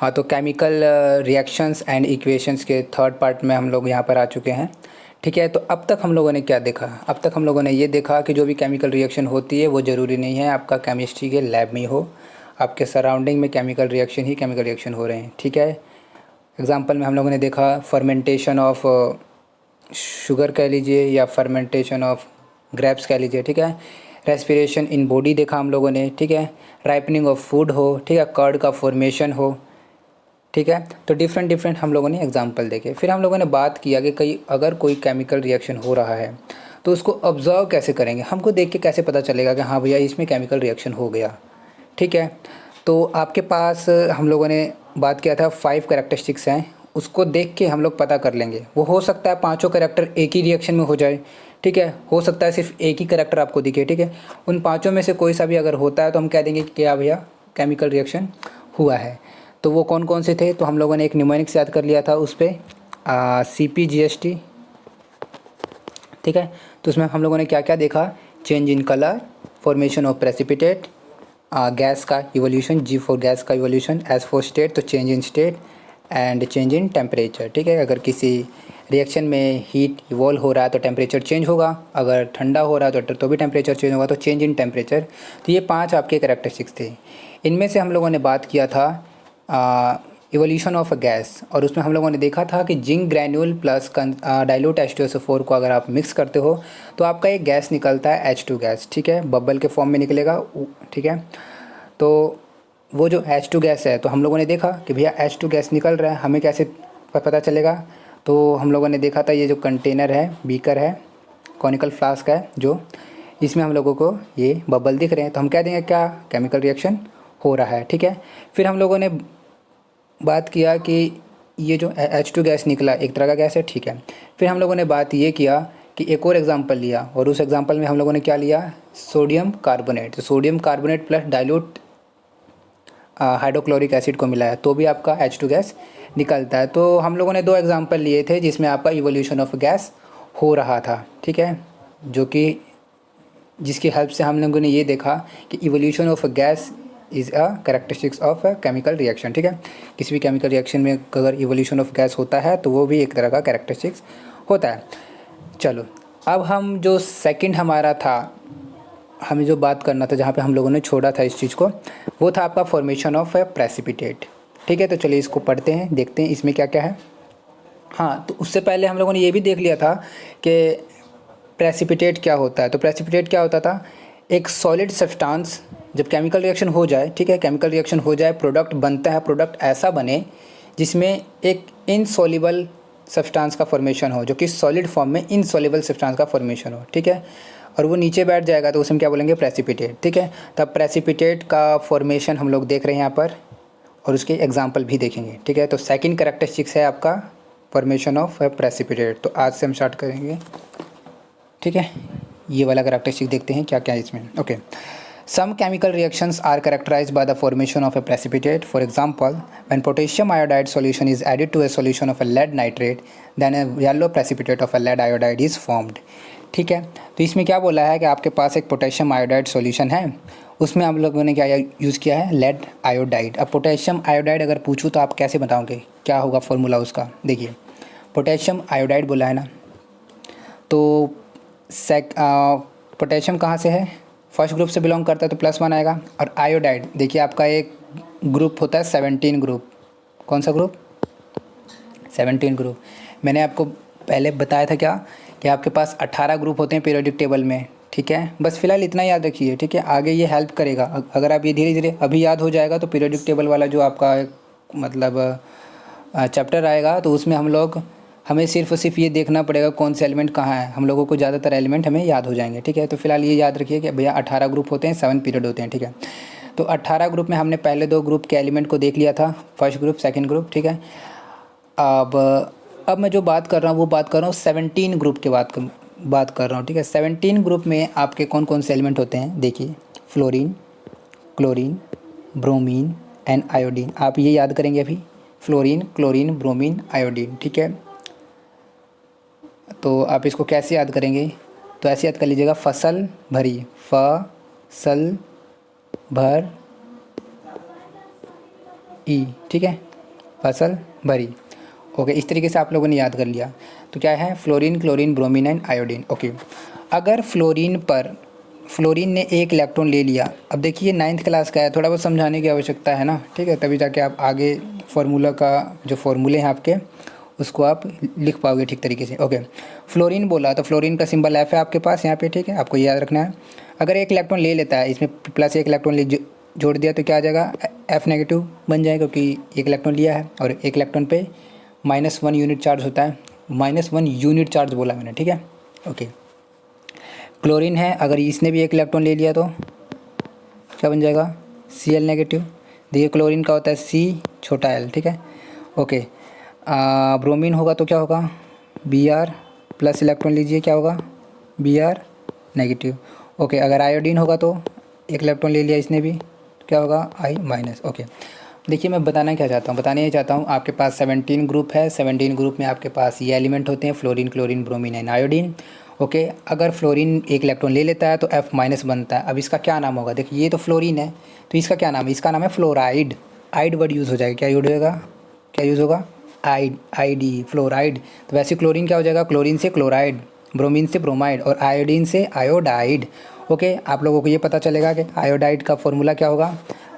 हाँ, तो chemical reactions and equations के थर्ड पार्ट में हम लोग यहाँ पर आ चुके हैं। ठीक है, तो अब तक हम लोगों ने क्या देखा? अब तक हम लोगों ने ये देखा कि जो भी केमिकल रिएक्शन होती है वो ज़रूरी नहीं है आपका केमिस्ट्री के लैब में ही हो, आपके सराउंडिंग में केमिकल रिएक्शन हो रहे हैं। ठीक है, एग्जांपल में हम लोगों ने देखा फर्मेंटेशन ऑफ शुगर कह लीजिए या फर्मेंटेशन ऑफ ग्रेप्स कह लीजिए। ठीक है, रेस्पिरेशन इन बॉडी देखा हम लोगों ने। ठीक है, राइपनिंग ऑफ फूड हो, ठीक है, कर्ड का फॉर्मेशन हो। ठीक है, तो डिफरेंट हम लोगों ने एग्जांपल देखे। फिर हम लोगों ने बात किया कि अगर कोई केमिकल रिएक्शन हो रहा है तो उसको ऑब्जर्व कैसे करेंगे, हमको देख के कैसे पता चलेगा कि हाँ भैया इसमें केमिकल रिएक्शन हो गया। ठीक है, तो आपके पास हम लोगों ने बात किया था 5 कैरेक्टरिस्टिक्स हैं, उसको देख के हम लोग पता कर लेंगे। वो हो सकता है पाँचों कैरेक्टर एक ही रिएक्शन में हो जाए। ठीक है, हो सकता है सिर्फ एक ही कैरेक्टर आपको दिखे। ठीक है, उन पाँचों में से कोई सा भी अगर होता है तो हम कह देंगे कि क्या भैया केमिकल रिएक्शन हुआ है। तो वो कौन कौन से थे? तो हम लोगों ने एक न्यूमेरिक्स याद कर लिया था उस पर, CpGst। ठीक है, तो उसमें हम लोगों ने क्या क्या देखा? Change in colour, formation of precipitate, gas का इवोल्यूशन, G फॉर गैस का इवोल्यूशन, S फॉर स्टेट तो change in state, and change in temperature. ठीक है, अगर किसी रिएक्शन में हीट इवॉल्व हो रहा है तो टेम्परेचर चेंज होगा, अगर ठंडा हो रहा है तो भी टेम्परेचर चेंज होगा, तो चेंज इन टेम्परेचर। तो ये 5 आपके कैरेक्टरिस्टिक्स थे। इनमें से हम लोगों ने बात किया था इवोल्यूशन ऑफ अ गैस, और उसमें हम लोगों ने देखा था कि zinc granule plus dilute H2SO4 को अगर आप मिक्स करते हो तो आपका एक गैस निकलता है H2 गैस। ठीक है, बबल के फॉर्म में निकलेगा। ठीक है, तो वो जो H2 गैस है, तो हम लोगों ने देखा कि भैया H2 गैस निकल रहा है, हमें कैसे पता चलेगा? तो हम लोगों ने देखा था ये जो कंटेनर है, बीकर है, कॉनिकल फ्लास्क है, जो इसमें हम लोगों को ये बबल दिख रहे हैं, तो हम कह देंगे क्या केमिकल रिएक्शन हो रहा है। ठीक है, फिर हम लोगों ने बात किया कि ये जो H2 गैस निकला एक तरह का गैस है। ठीक है, फिर हम लोगों ने बात ये किया कि एक और एग्जांपल लिया, और उस एग्जांपल में हम लोगों ने क्या लिया? Sodium carbonate. तो sodium carbonate plus dilute hydrochloric acid को मिलाया तो भी आपका H2 गैस निकलता है। तो हम लोगों ने 2 एग्जांपल लिए थे जिसमें आपका इवोल्यूशन ऑफ गैस हो रहा था। ठीक है, जो कि जिसकी हेल्प से हम लोगों ने ये देखा कि evolution of gas is a characteristics of a chemical reaction. ठीक है, किसी भी केमिकल रिएक्शन में अगर इवोल्यूशन ऑफ गैस होता है तो वो भी एक तरह का कैरेक्टरिस्टिक्स होता है। चलो, अब हम जो सेकंड हमारा था, हमें जो बात करना था, जहाँ पे हम लोगों ने छोड़ा था इस चीज़ को, वो था आपका फॉर्मेशन ऑफ ए प्रेसिपिटेट। ठीक है, तो चलिए इसको पढ़ते हैं, देखते हैं इसमें क्या क्या है। हाँ, तो उससे पहले हम लोगों ने ये भी देख लिया था कि प्रेसिपिटेट क्या होता है। तो प्रेसिपिटेट क्या होता था? एक सॉलिड सब्सटेंस जब केमिकल रिएक्शन हो जाए, ठीक है, केमिकल रिएक्शन हो जाए, प्रोडक्ट बनता है, प्रोडक्ट ऐसा बने जिसमें एक इनसॉल्युबल सब्सटेंस का फॉर्मेशन हो, जो कि सॉलिड फॉर्म में इनसॉल्युबल सब्सटेंस का फॉर्मेशन हो। ठीक है, और वो नीचे बैठ जाएगा तो उसमें क्या बोलेंगे? प्रेसिपिटेट। ठीक है, तब प्रेसिपिटेट का फॉर्मेशन हम लोग देख रहे हैं यहाँ पर, और उसके एग्जाम्पल भी देखेंगे। ठीक है, तो सेकंड कैरेक्टरिस्टिक्स है आपका फॉर्मेशन ऑफ प्रेसिपिटेट। तो आज से हम स्टार्ट करेंगे। ठीक है, ये वाला कैरेक्टरिस्टिक देखते हैं क्या क्या है इसमें। Okay, some chemical reactions are characterized by the formation of a precipitate. For example, when potassium iodide solution is added to a solution of a lead nitrate, then a yellow precipitate of a lead iodide is formed. ठीक है, तो इसमें क्या बोला है कि आपके पास एक पोटेशियम आयोडाइड सॉल्यूशन है, उसमें आप लोगों ने क्या यूज़ किया है? Lead iodide. अब पोटेशियम आयोडाइड अगर पूछूँ तो आप कैसे बताओगे क्या होगा फॉर्मूला उसका? देखिए, पोटेशियम आयोडाइड बोला है ना, तो पोटेशियम कहाँ से है? फर्स्ट ग्रुप से बिलोंग करता है तो +1 आएगा। और आयोडाइड देखिए आपका एक ग्रुप होता है 17 ग्रुप। कौन सा ग्रुप? 17 ग्रुप। मैंने आपको पहले बताया था क्या कि आपके पास 18 ग्रुप होते हैं पीरियोडिक टेबल में। ठीक है, बस फिलहाल इतना याद रखिए। ठीक है, आगे ये हेल्प करेगा। अगर आप ये धीरे धीरे अभी याद हो जाएगा तो पीरियोडिक टेबल वाला जो आपका मतलब चैप्टर आएगा तो उसमें हमें सिर्फ और सिर्फ ये देखना पड़ेगा कौन से एलिमेंट कहाँ है, हम लोगों को ज़्यादातर एलिमेंट हमें याद हो जाएंगे। ठीक है, तो फिलहाल ये याद रखिए कि भैया 18 ग्रुप होते हैं, 7 पीरियड होते हैं। ठीक है, तो 18 ग्रुप में हमने पहले 2 ग्रुप के एलिमेंट को देख लिया था, फर्स्ट ग्रुप सेकंड ग्रुप। ठीक है, अब मैं जो बात कर रहा हूँ वो बात कर रहा हूँ 17 ग्रुप के बात कर रहा हूँ। ठीक है, 17 ग्रुप में आपके कौन कौन से एलिमेंट होते हैं? देखिए, fluorine, chlorine, bromine and iodine. आप ये याद करेंगे अभी, फ्लोरीन, क्लोरीन, ब्रोमीन, आयोडीन। ठीक है, तो आप इसको कैसे याद करेंगे? तो ऐसे याद कर लीजिएगा, फसल भरी, फसल भर ई। ठीक है, फसल भरी। ओके, इस तरीके से आप लोगों ने याद कर लिया। तो क्या है, fluorine, chlorine, bromine and iodine. Okay, अगर फ्लोरीन ने एक इलेक्ट्रॉन ले लिया, अब देखिए 9th क्लास का है, थोड़ा बहुत समझाने की आवश्यकता है ना, ठीक है, तभी जाके आप आगे फार्मूला का जो फार्मूले हैं आपके उसको आप लिख पाओगे ठीक तरीके से। ओके, फ्लोरीन बोला तो फ्लोरीन का सिंबल एफ है आपके पास यहाँ पे, ठीक है, आपको याद रखना है। अगर एक इलेक्ट्रॉन ले लेता है, इसमें प्लस एक इलेक्ट्रॉन जोड़ दिया तो क्या आ जाएगा, एफ नेगेटिव बन जाएगा, क्योंकि एक इलेक्ट्रॉन लिया है और एक इलेक्ट्रॉन पे -1 यूनिट चार्ज होता है, -1 यूनिट चार्ज बोला मैंने, ठीक है। ओके, क्लोरीन है, अगर इसने भी एक इलेक्ट्रॉन ले लिया तो क्या बन जाएगा, Cl नेगेटिव। देखिए क्लोरीन का होता है C छोटा l, ठीक है। ओके, ब्रोमीन होगा तो क्या होगा, Br प्लस इलेक्ट्रॉन लीजिए, क्या होगा, Br नेगेटिव। ओके, अगर आयोडीन होगा तो एक इलेक्ट्रॉन ले लिया इसने भी, तो क्या होगा, I माइनस। ओके, देखिए मैं बताना क्या चाहता हूँ, बताने ये चाहता हूँ, आपके पास 17 ग्रुप है, 17 ग्रुप में आपके पास ये एलिमेंट होते हैं, fluorine, chlorine, bromine and iodine. Okay, अगर फ्लोरीन एक इलेक्ट्रॉन ले लेता है तो F माइनस बनता है। अब इसका क्या नाम होगा, देखिए ये तो फ्लोरीन है, तो इसका क्या नाम है, इसका नाम है फ्लोराइड। आइड वर्ड यूज़ हो जाएगा, क्या यूज होगा, क्या यूज़ होगा, आइड, ID, फ्लोराइड। तो वैसे क्लोरीन क्या हो जाएगा, क्लोरीन से क्लोराइड, ब्रोमीन से ब्रोमाइड और आयोडीन से आयोडाइड। ओके, आप लोगों को ये पता चलेगा कि आयोडाइड का फॉर्मूला क्या होगा,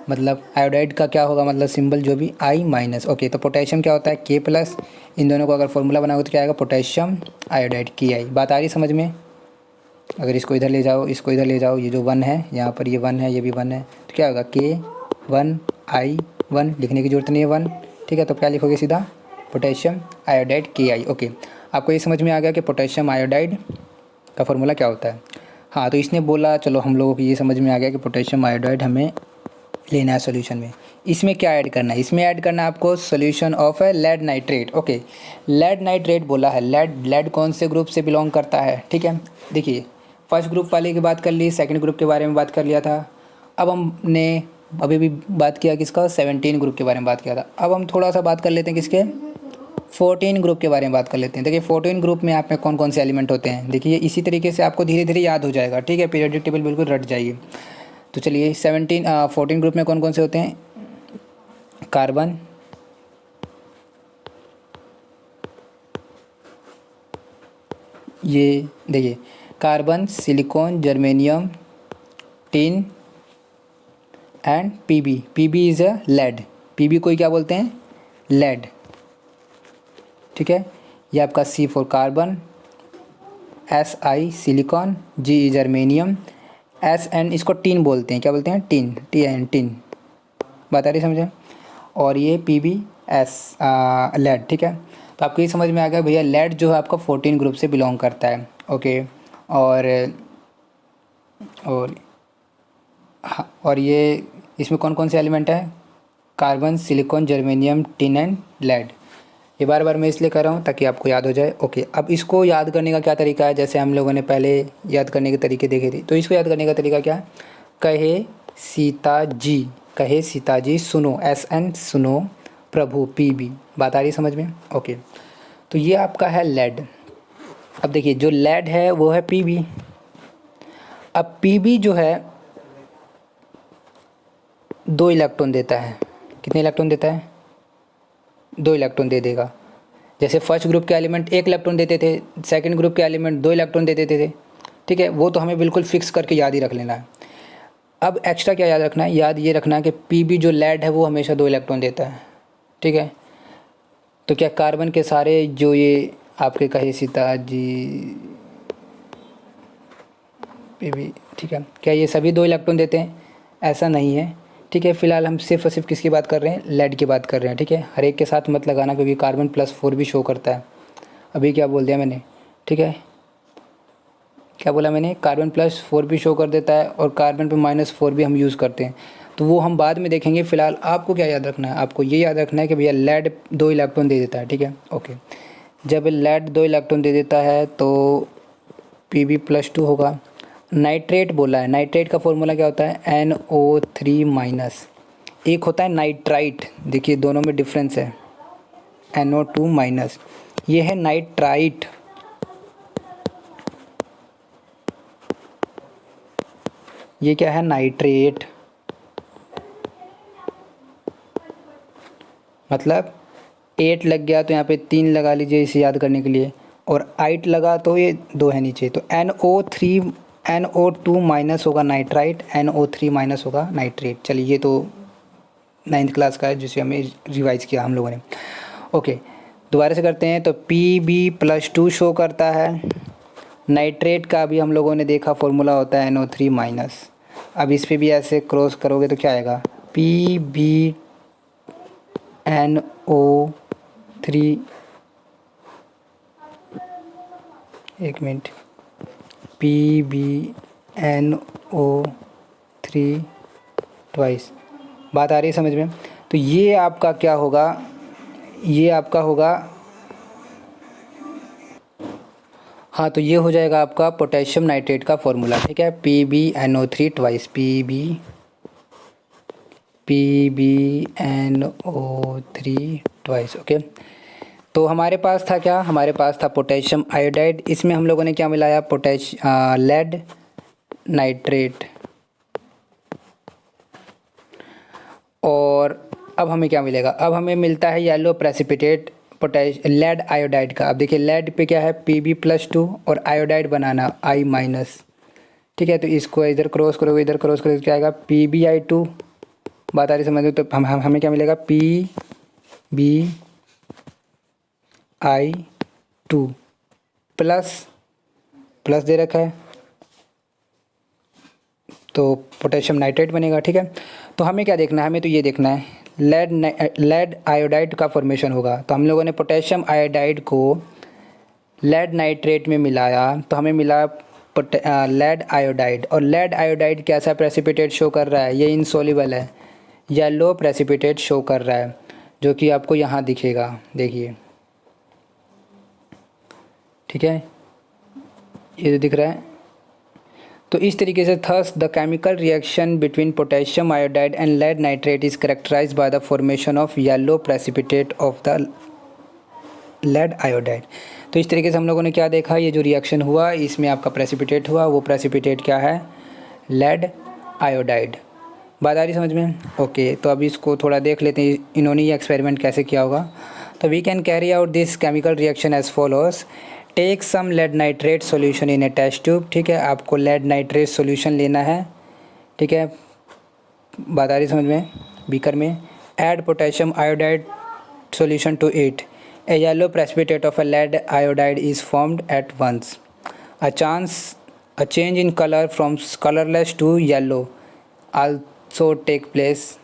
मतलब आयोडाइड का क्या होगा, मतलब सिंबल जो भी I माइनस। ओके, तो पोटेशियम क्या होता है, K प्लस, इन दोनों को अगर फॉर्मूला बनाओगे तो क्या आएगा, पोटेशियम आयोडाइड, KI। बात आ रही समझ में। अगर इसको इधर ले जाओ, इसको इधर ले जाओ, ये जो 1 है यहाँ पर, ये 1 है, ये भी 1 है, तो क्या होगा, K1I1, लिखने की जरूरत नहीं है 1, ठीक है। तो क्या लिखोगे सीधा, पोटेशियम आयोडाइड KI। ओके, आपको ये समझ में आ गया कि पोटेशियम आयोडाइड का फॉर्मूला क्या होता है। हाँ, तो इसने बोला, चलो हम लोगों को ये समझ में आ गया कि पोटेशियम आयोडाइड हमें लेना है सॉल्यूशन में। इसमें क्या ऐड करना है, इसमें ऐड करना है आपको solution of a lead nitrate. Okay, lead nitrate बोला है, लेड कौन से ग्रुप से बिलोंग करता है, ठीक है। देखिए फर्स्ट ग्रुप वाले की बात कर ली, सेकंड ग्रुप के बारे में बात कर लिया था, अब हमने अभी भी बात किया किसका, 17 ग्रुप के बारे में बात किया था। अब हम थोड़ा सा बात कर लेते हैं किसके, 14 ग्रुप के बारे में बात कर लेते हैं। देखिए 14 ग्रुप में आप में कौन कौन से एलिमेंट होते हैं, देखिए इसी तरीके से आपको धीरे धीरे याद हो जाएगा, ठीक है, पीरियोडिक टेबल बिल्कुल रट जाइए। तो चलिए 14 ग्रुप में कौन कौन से होते हैं, कार्बन, ये देखिए carbon, silicon, germanium, tin and PB is a lead. PB को क्या बोलते हैं, लेड, ठीक है। ये आपका C for carbon, SI silicon, G germanium, SN इसको टिन बोलते हैं, क्या बोलते हैं, टिन, बात आ रही समझे। और ये PbS लेड, ठीक है। तो आपको ये समझ में आ गया भैया, लेड जो है आपका 14 ग्रुप से बिलोंग करता है। ओके, और ये इसमें कौन कौन से एलिमेंट है, carbon, silicon, germanium, tin and lead. ये बार बार मैं इसलिए कर रहा हूँ ताकि आपको याद हो जाए। ओके, अब इसको याद करने का क्या तरीका है, जैसे हम लोगों ने पहले याद करने के तरीके देखे थे, तो इसको याद करने का तरीका क्या है, कहे सीता जी सुनो, SN सुनो, प्रभु PB। बात आ रही समझ में। ओके, तो ये आपका है लेड। अब देखिए जो लेड है वो है PB। अब PB जो है 2 इलेक्ट्रॉन देता है, कितने इलेक्ट्रॉन देता है, 2 इलेक्ट्रॉन दे देगा। जैसे फर्स्ट ग्रुप के एलिमेंट 1 इलेक्ट्रॉन देते थे, सेकंड ग्रुप के एलिमेंट 2 इलेक्ट्रॉन दे देते थे, ठीक है। वो तो हमें बिल्कुल फिक्स करके याद ही रख लेना है। अब एक्स्ट्रा क्या याद रखना है, याद ये रखना है कि PB जो लेड है वो हमेशा 2 इलेक्ट्रॉन देता है, ठीक है। तो क्या कार्बन के सारे जो ये आपके कहे सीता जी PB, ठीक है, क्या ये सभी 2 इलेक्ट्रॉन देते हैं, ऐसा नहीं है, ठीक है। फिलहाल हम सिर्फ और सिर्फ किसकी बात कर रहे हैं, लेड की बात कर रहे हैं, ठीक है। हर एक के साथ मत लगाना क्योंकि कार्बन +4 भी शो करता है। अभी क्या बोल दिया मैंने, ठीक है, क्या बोला मैंने, कार्बन +4 भी शो कर देता है और कार्बन पे -4 भी हम यूज़ करते हैं, तो वो हम बाद में देखेंगे। फ़िलहाल आपको क्या याद रखना है, आपको ये याद रखना है कि भैया लेड 2 इलेक्ट्रॉन दे देता है, ठीक है। ओके, जब लेड 2 इलेक्ट्रॉन दे देता है तो Pb+2 होगा। नाइट्रेट बोला है, नाइट्रेट का फॉर्मूला क्या होता है, NO3-। एक होता है नाइट्राइट, देखिए दोनों में डिफरेंस है, NO2-। ये है नाइट्राइट, ये क्या है, नाइट्रेट। मतलब 8 लग गया तो यहाँ पे 3 लगा लीजिए इसे याद करने के लिए, और 8 लगा तो ये 2 है नीचे, तो NO2 माइनस होगा नाइट्राइट, NO3 माइनस होगा नाइट्रेट। चलिए ये तो 9th क्लास का है जिसे हमें रिवाइज़ किया हम लोगों ने। ओके, दोबारा से करते हैं। तो Pb+2 शो करता है। नाइट्रेट का भी हम लोगों ने देखा फॉर्मूला होता है NO3 माइनस। अब इस पे भी ऐसे क्रॉस करोगे तो क्या आएगा, PbNO3, एक मिनट, PbNO3 ट्वाइस। बात आ रही है समझ में? तो ये आपका क्या होगा, ये आपका होगा, हाँ तो ये हो जाएगा आपका पोटेशियम नाइट्रेट का फॉर्मूला। ठीक है, PbNO3 twice, PbNO3 twice. Okay, तो हमारे पास था क्या, हमारे पास था पोटेशियम आयोडाइड। इसमें हम लोगों ने क्या मिलाया, लेड नाइट्रेट। और अब हमें क्या मिलेगा, अब हमें मिलता है येलो प्रेसिपिटेट लेड आयोडाइड का। अब देखिए लेड पे क्या है, Pb+2 और आयोडाइड बनाना I-। ठीक है, तो इसको इधर क्रॉस करोगे, इधर क्रॉस करोगे क्या आएगा, PbI2। बात आ रही समझ में? तो हमें क्या मिलेगा, PbI2 प्लस दे रखा है तो पोटेशियम नाइट्रेट बनेगा। ठीक है, तो हमें क्या देखना है, हमें तो ये देखना है लेड आयोडाइड का फॉर्मेशन होगा। तो हम लोगों ने पोटेशियम आयोडाइड को लेड नाइट्रेट में मिलाया तो हमें मिला लेड आयोडाइड। और लेड आयोडाइड कैसा प्रेसिपिटेट शो कर रहा है, ये इनसॉल्युबल है, येलो प्रेसिपिटेट शो कर रहा है, जो कि आपको यहाँ दिखेगा, देखिए। ठीक है, ये जो दिख रहा है। तो इस तरीके से thus the chemical reaction between potassium iodide and lead nitrate is characterised by the formation of yellow precipitate of the lead iodide. तो इस तरीके से हम लोगों ने क्या देखा, ये जो रिएक्शन हुआ इसमें आपका प्रेसिपिटेट हुआ, वो प्रेसिपिटेट क्या है, लेड आयोडाइड। बात आ रही समझ में? ओके, तो अब इसको थोड़ा देख लेते हैं इन्होंने ये एक्सपेरिमेंट कैसे किया होगा। तो we can carry out this chemical reaction as follows. Take some lead nitrate solution in a test tube. ठीक है, आपको लेड नाइट्रेट सॉल्यूशन लेना है। ठीक है, बात आ रही समझ में? बीकर में add potassium iodide solution to it. A yellow precipitate of a lead iodide is formed at once. A change in color from colorless to yellow also take place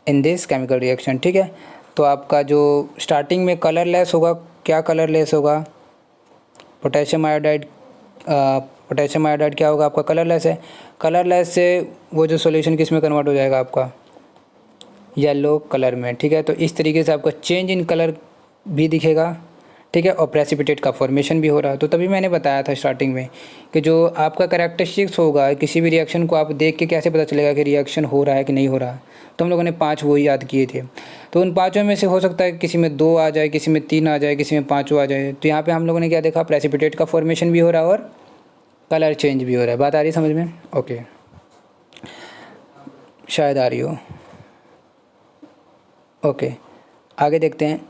in this chemical reaction. ठीक है, तो आपका जो starting में colourless होगा, क्या colourless होगा, potassium iodide क्या होगा आपका, कलरलेस है। कलरलेस से वो जो सॉल्यूशन किस में कन्वर्ट हो जाएगा आपका, येलो कलर में। ठीक है, तो इस तरीके से आपका चेंज इन कलर भी दिखेगा। ठीक है, और प्रेसिपिटेट का फॉर्मेशन भी हो रहा है। तो तभी मैंने बताया था स्टार्टिंग में कि जो आपका कैरेक्टरिस्टिक्स होगा, किसी भी रिएक्शन को आप देख के कैसे पता चलेगा कि रिएक्शन हो रहा है कि नहीं हो रहा। तो हम लोगों ने 5 वो याद किए थे। तो उन 5 में से हो सकता है किसी में 2 आ जाए, किसी में 3 आ जाए, किसी में 5 आ जाए। तो यहाँ पे हम लोगों ने क्या देखा, प्रेसिपिटेट का फॉर्मेशन भी हो रहा है और कलर चेंज भी हो रहा है। बात आ रही है समझ में? ओके, शायद आ रही हो। ओके, आगे देखते हैं।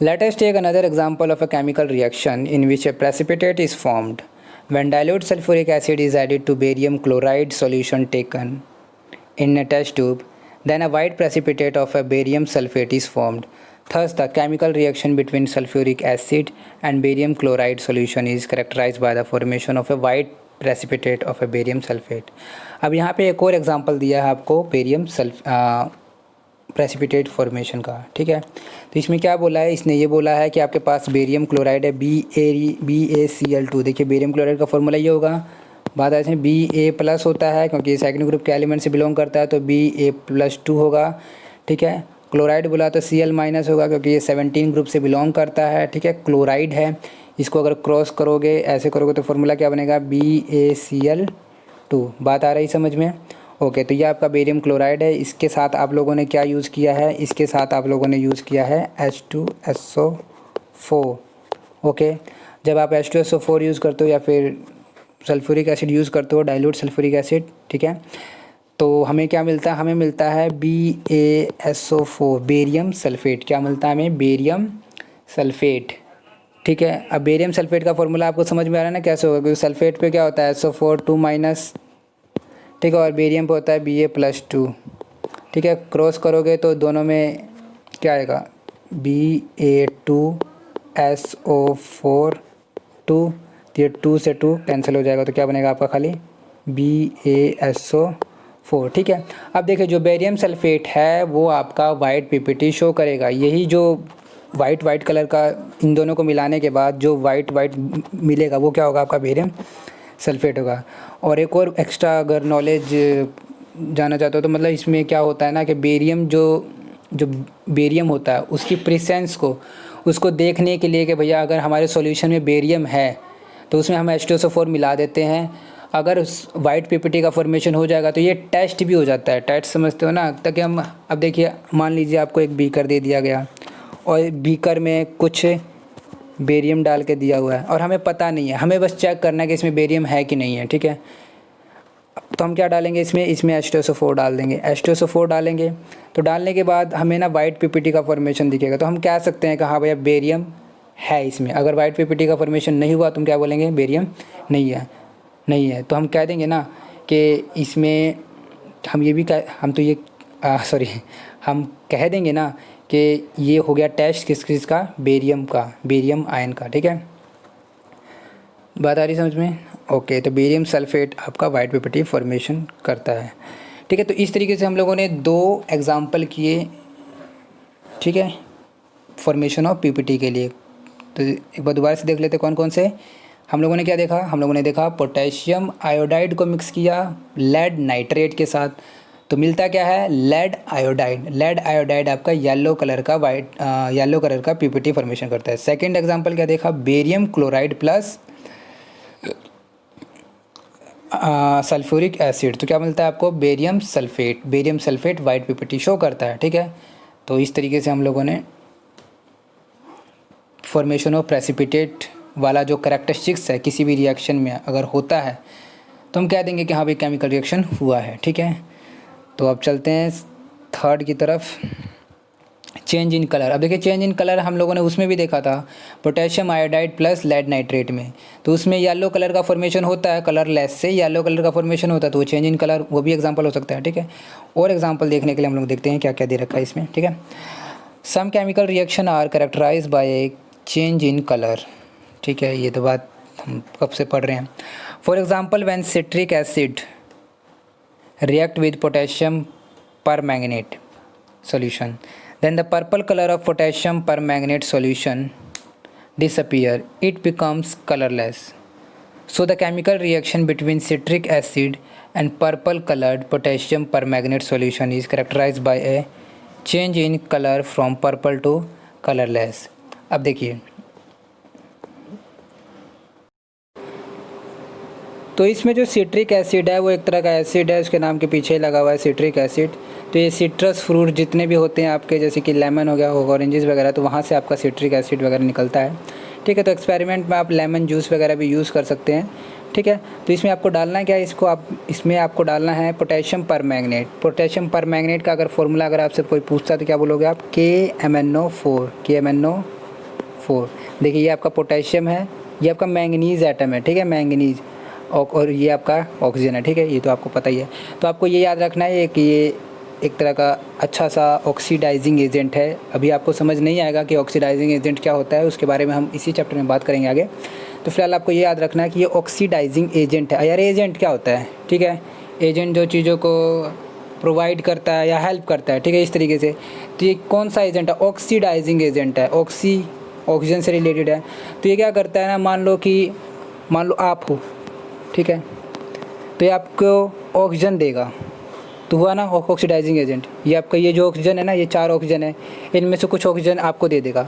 Let us take another example of a chemical reaction in which a precipitate is formed when dilute sulfuric acid is added to barium chloride solution taken in a test tube. Then a white precipitate of a barium sulfate is formed. Thus, the chemical reaction between sulfuric acid and barium chloride solution is characterized by the formation of a white precipitate of a barium sulfate. अब यहाँ पे एक और example दिया है आपको barium precipitate formation का। ठीक है, तो इसमें क्या बोला है, इसने ये बोला है कि आपके पास बेरियम क्लोराइड है BaCl2। देखिए बेरियम क्लोराइड का फॉर्मूला ये होगा, बात ऐसे Ba+ होता है क्योंकि सेकंड ग्रुप के एलिमेंट से बिलोंग करता है, तो Ba+2 होगा। ठीक है, क्लोराइड बोला तो Cl- होगा क्योंकि ये 17 ग्रुप से बिलोंग करता है। ठीक है, क्लोराइड है, इसको अगर क्रॉस करोगे, ऐसे करोगे तो फॉर्मूला क्या बनेगा, BaCl2। बात आ रही समझ में? ओके, तो ये आपका बेरियम क्लोराइड है। इसके साथ आप लोगों ने क्या यूज़ किया है, इसके साथ आप लोगों ने यूज़ किया है H2SO4। ओके, जब आप H2SO4 यूज़ करते हो या फिर सल्फ्यूरिक एसिड यूज़ करते हो, डाइल्यूट सल्फ्यूरिक एसिड, ठीक है, तो हमें क्या मिलता है, हमें मिलता है BaSO4 बेरियम सल्फेट। क्या मिलता है हमें, बेरियम सल्फेट। ठीक है, अब बेरियम सल्फेट का फॉर्मूला आपको समझ में आ रहा है ना कैसे होगा, क्योंकि सल्फेट पे क्या होता है SO4 2 माइनस, ठीक है, और बेरियम पे होता है Ba+2। ठीक है, क्रॉस करोगे तो दोनों में क्या आएगा, Ba2SO4 2, ये 2 से 2 कैंसिल हो जाएगा, तो क्या बनेगा आपका खाली BaSO4। ठीक है, अब देखिए जो बेरियम सल्फेट है वो आपका वाइट पीपीटी शो करेगा। यही जो वाइट कलर का, इन दोनों को मिलाने के बाद जो वाइट मिलेगा वो क्या होगा, आपका बेरियम सल्फेट होगा। और एक और एक्स्ट्रा अगर नॉलेज जानना चाहते हो तो मतलब इसमें क्या होता है ना कि बेरियम जो बेरियम होता है उसकी प्रेजेंस को, उसको देखने के लिए कि भैया अगर हमारे सॉल्यूशन में बेरियम है तो उसमें हम H2SO4 मिला देते हैं। अगर उस वाइट पीपीटी का फॉर्मेशन हो जाएगा तो ये टेस्ट भी हो जाता है। टेस्ट समझते हो ना, ताकि हम, अब देखिए मान लीजिए आपको एक बीकर दे दिया गया और बीकर में कुछ बेरियम डाल के दिया हुआ है और हमें पता नहीं है, हमें बस चेक करना है कि इसमें बेरियम है कि नहीं है। ठीक है, तो हम क्या डालेंगे इसमें H2SO4 डाल देंगे। H2SO4 डालेंगे तो डालने के बाद हमें ना वाइट पीपीटी का फॉर्मेशन दिखेगा, तो हम कह सकते हैं कि हाँ भैया बेरियम है इसमें। अगर वाइट पीपीटी का फॉर्मेशन नहीं हुआ तो हम क्या बोलेंगे, बेरियम नहीं है। तो हम कह देंगे ना कि इसमें हम ये भी हम कह देंगे ना कि ये हो गया टेस्ट किसका, बेरियम आयन का। ठीक है, बात आ रही समझ में? ओके, तो बेरियम सल्फेट आपका वाइट पीपीटी फॉर्मेशन करता है। ठीक है, तो इस तरीके से हम लोगों ने 2 एग्जाम्पल किए। ठीक है, फॉर्मेशन ऑफ पीपीटी के लिए। तो एक बार दोबारा से देख लेते कौन कौन से। हम लोगों ने क्या देखा, हम लोगों ने देखा पोटेशियम आयोडाइड को मिक्स किया लेड नाइट्रेट के साथ, तो मिलता क्या है, लेड आयोडाइड आपका येलो कलर का पीपीटी फॉर्मेशन करता है। सेकंड एग्जांपल क्या देखा, barium chloride plus sulphuric acid, तो क्या मिलता है आपको, barium sulphate white PPT show करता है। ठीक है, तो इस तरीके से हम लोगों ने फॉर्मेशन ऑफ प्रेसिपिटेट वाला जो करैक्टरिस्टिक्स है किसी भी रिएक्शन में अगर होता है तो हम कह देंगे कि हाँ भाई केमिकल रिएक्शन हुआ है। ठीक है, तो अब चलते हैं थर्ड की तरफ, चेंज इन कलर। अब देखिए चेंज इन कलर हम लोगों ने उसमें भी देखा था, potassium iodide plus lead nitrate में, तो उसमें येलो कलर का फॉर्मेशन होता है, कलरलेस से येलो कलर का फॉर्मेशन होता है, तो वो चेंज इन कलर वो भी एग्जांपल हो सकता है। ठीक है, और एग्जांपल देखने के लिए हम लोग देखते हैं क्या क्या दे रखा है इसमें। ठीक है, some chemical reaction are characterised by a change in colour. ठीक है, ये तो बात हम कब से पढ़ रहे हैं। For example when citric acid react with potassium permanganate solution, then the purple color of potassium permanganate solution disappear, it becomes colorless. So the chemical reaction between citric acid and purple colored potassium permanganate solution is characterized by a change in color from purple to colorless. अब देखिए, तो इसमें जो citric acid है वो एक तरह का एसिड है, उसके नाम के पीछे लगा हुआ है सिट्रिक एसिड। तो ये सिट्रस फ्रूट जितने भी होते हैं आपके, जैसे कि लेमन हो गया, ऑरेंजेस वगैरह, तो वहाँ से आपका सिट्रिक एसिड वगैरह निकलता है। ठीक है, तो एक्सपेरिमेंट में आप लेमन जूस वगैरह भी यूज़ कर सकते हैं। ठीक है, तो इसमें आपको डालना है क्या, इसमें आपको डालना है पोटेशियम परमैंगनेट। पोटेशियम परमैंगनेट का अगर फॉर्मूला अगर आपसे कोई पूछता है तो क्या बोलोगे आप, KMnO4। देखिए ये आपका पोटेशियम है, ये आपका मैंगनीज़ एटम है। ठीक है, मैंगनीज़, और ये आपका ऑक्सीजन है। ठीक है, ये तो आपको पता ही है। तो आपको ये याद रखना है कि ये एक तरह का अच्छा सा ऑक्सीडाइजिंग एजेंट है। अभी आपको समझ नहीं आएगा कि ऑक्सीडाइजिंग एजेंट क्या होता है, उसके बारे में हम इसी चैप्टर में बात करेंगे आगे। तो फिलहाल आपको ये याद रखना है कि ये ऑक्सीडाइजिंग एजेंट है। यार एजेंट क्या होता है, ठीक है, एजेंट जो चीज़ों को प्रोवाइड करता है या हेल्प करता है। ठीक है, इस तरीके से। तो ये कौन सा एजेंट है, ऑक्सीडाइजिंग एजेंट है, ऑक्सीजन से रिलेटेड है। तो ये क्या करता है ना, मान लो आप हो, ठीक है, तो ये आपको ऑक्सीजन देगा, तो हुआ ना ऑक्सीडाइजिंग एजेंट। ये आपका ये जो ऑक्सीजन है ना, ये 4 ऑक्सीजन है, इनमें से कुछ ऑक्सीजन आपको दे देगा,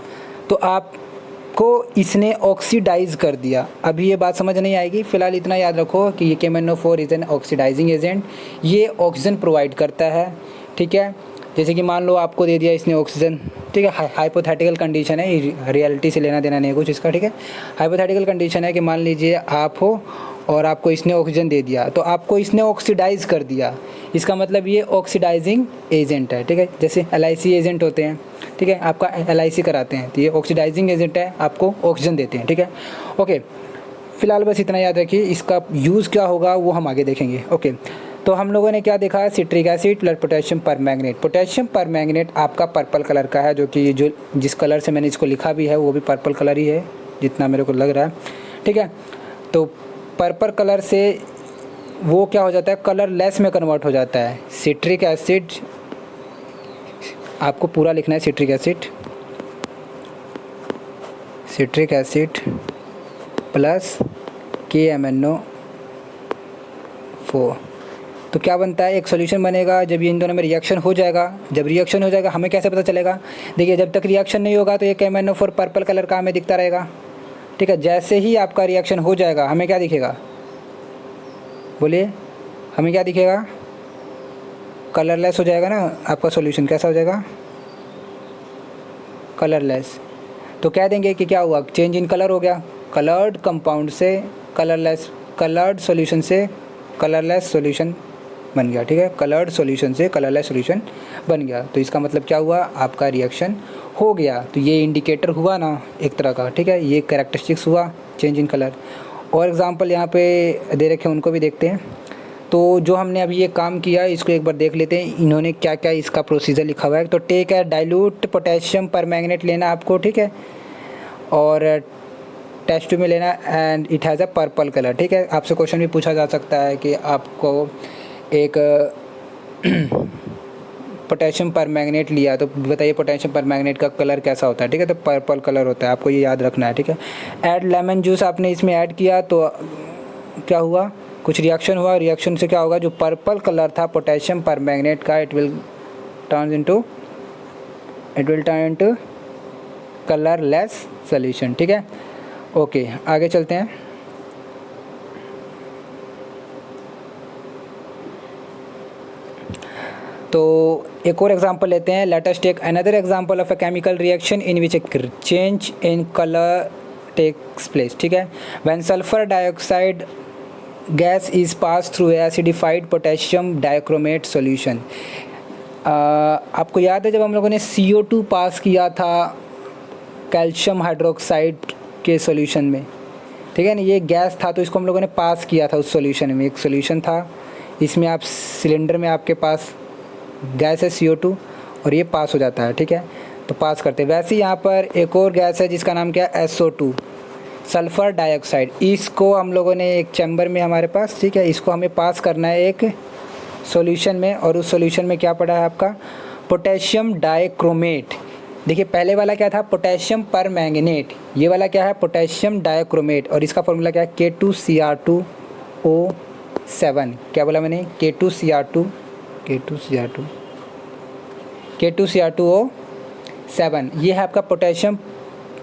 तो आपको इसने ऑक्सीडाइज कर दिया। अभी ये बात समझ नहीं आएगी, फिलहाल इतना याद रखो कि ये KMnO4 is an oxidising agent, ये ऑक्सीजन प्रोवाइड करता है। ठीक है, जैसे कि मान लो आपको दे दिया इसने ऑक्सीजन, ठीक है, हाइपोथेटिकल कंडीशन है, रियलिटी से लेना देना नहीं है कुछ इसका। ठीक है, हाइपोथेटिकल कंडीशन है कि मान लीजिए आप हो और आपको इसने ऑक्सीजन दे दिया, तो आपको इसने ऑक्सीडाइज़ कर दिया, इसका मतलब ये ऑक्सीडाइजिंग एजेंट है, ठीक है। जैसे LIC एजेंट होते हैं, ठीक है, आपका LIC कराते हैं तो ये ऑक्सीडाइजिंग एजेंट है, आपको ऑक्सीजन देते हैं, ठीक है। ओके, फ़िलहाल बस इतना याद रखिए, इसका यूज़ क्या होगा वो हम आगे देखेंगे। ओके, तो हम लोगों ने क्या देखा, citric acid plus potassium permanganate. Potassium permanganate आपका पर्पल कलर का है, जो कि जो जिस कलर से मैंने इसको लिखा भी है वो भी पर्पल कलर ही है, जितना मेरे को लग रहा है, ठीक है। तो पर्पल कलर से वो क्या हो जाता है, कलरलेस में कन्वर्ट हो जाता है। सिट्रिक एसिड, आपको पूरा लिखना है, सिट्रिक एसिड प्लस KMnO4, तो क्या बनता है, एक सॉल्यूशन बनेगा। जब ये इन दोनों में रिएक्शन हो जाएगा, जब रिएक्शन हो जाएगा हमें कैसे पता चलेगा, देखिए जब तक रिएक्शन नहीं होगा तो ये KMnO4 पर्पल कलर का हमें दिखता रहेगा, ठीक है। जैसे ही आपका रिएक्शन हो जाएगा हमें क्या दिखेगा, बोलिए, हमें क्या दिखेगा, कलरलेस हो जाएगा ना आपका सॉल्यूशन, कैसा हो जाएगा, कलरलेस। तो कह देंगे कि क्या हुआ, चेंज इन कलर हो गया, कलर्ड कंपाउंड से कलरलेस, कलर्ड सॉल्यूशन से कलरलेस सॉल्यूशन बन गया, ठीक है, कलर्ड सॉल्यूशन से कलरलेस सॉल्यूशन बन गया। तो इसका मतलब क्या हुआ, आपका रिएक्शन हो गया। तो ये इंडिकेटर हुआ ना एक तरह का, ठीक है, ये कैरेक्टरिस्टिक्स हुआ चेंज इन कलर। और एग्जांपल यहाँ पे दे रखे हैं, उनको भी देखते हैं। तो जो हमने अभी ये काम किया इसको एक बार देख लेते हैं, इन्होंने क्या क्या इसका प्रोसीजर लिखा हुआ है। तो टेक है डाइल्यूट पोटेशियम परमैंगनेट लेना आपको, ठीक है, और टेस्ट ट्यूब में लेना, and it has a purple colour, ठीक है। आपसे क्वेश्चन भी पूछा जा सकता है कि आपको एक पोटेशियम परमैंगनेट लिया तो बताइए पोटेशियम परमैंगनेट का कलर कैसा होता है, ठीक है, तो पर्पल कलर होता है, आपको ये याद रखना है, ठीक है। ऐड लेमन जूस आपने इसमें ऐड किया तो क्या हुआ, कुछ रिएक्शन हुआ, रिएक्शन से क्या होगा, जो पर्पल कलर था पोटेशियम परमैंगनेट का, it will turn into colourless solution, ठीक है। ओके, आगे चलते हैं। तो एक और एग्जांपल लेते हैं, let us take another example of a chemical reaction in which a change in colour takes place, ठीक है। When sulphur dioxide gas is pass through acidified potassium dichromate solution. आपको याद है जब हम लोगों ने CO2 पास किया था कैल्शियम हाइड्रोक्साइड के सॉल्यूशन में, ठीक है ना, ये गैस था तो इसको हम लोगों ने पास किया था उस सॉल्यूशन में। एक सॉल्यूशन था, इसमें आप सिलेंडर में आपके पास गैस है CO2 और ये पास हो जाता है, ठीक है, तो पास करते हैं। वैसे यहाँ पर एक और गैस है जिसका नाम क्या है, SO2 सल्फ़र डाइऑक्साइड। इसको हम लोगों ने एक चैम्बर में हमारे पास, ठीक है, इसको हमें पास करना है एक सॉल्यूशन में, और उस सॉल्यूशन में क्या पड़ा है आपका, पोटेशियम डाइक्रोमेट। देखिए पहले वाला क्या था, पोटेशियम परमैंगनेट, ये वाला क्या है, पोटेशियम डाइक्रोमेट, और इसका फॉर्मूला क्या है, K2Cr2O7। क्या बोला मैंने, K2Cr2O7, ये है आपका पोटेशियम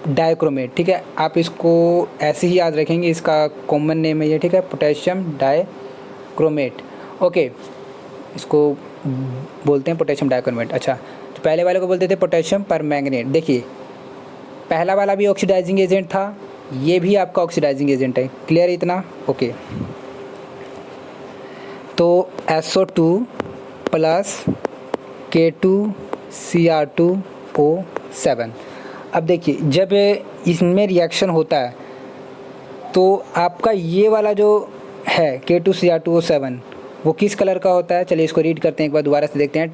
डाइक्रोमेट, ठीक है। आप इसको ऐसे ही याद रखेंगे, इसका कॉमन नेम है ये, ठीक है, पोटेशियम डाइक्रोमेट। ओके, इसको बोलते हैं पोटेशियम डाइक्रोमेट। अच्छा, तो पहले वाले को बोलते थे पोटेशियम परमैंगनेट। देखिए पहला वाला भी ऑक्सीडाइजिंग एजेंट था, ये भी आपका ऑक्सीडाइजिंग एजेंट है, क्लियर है इतना, ओके। तो SO2 प्लस K2Cr2O7। अब देखिए जब इसमें रिएक्शन होता है तो आपका ये वाला जो है K2Cr2O7 वो किस कलर का होता है, चलिए इसको रीड करते हैं एक बार दोबारा से, देखते हैं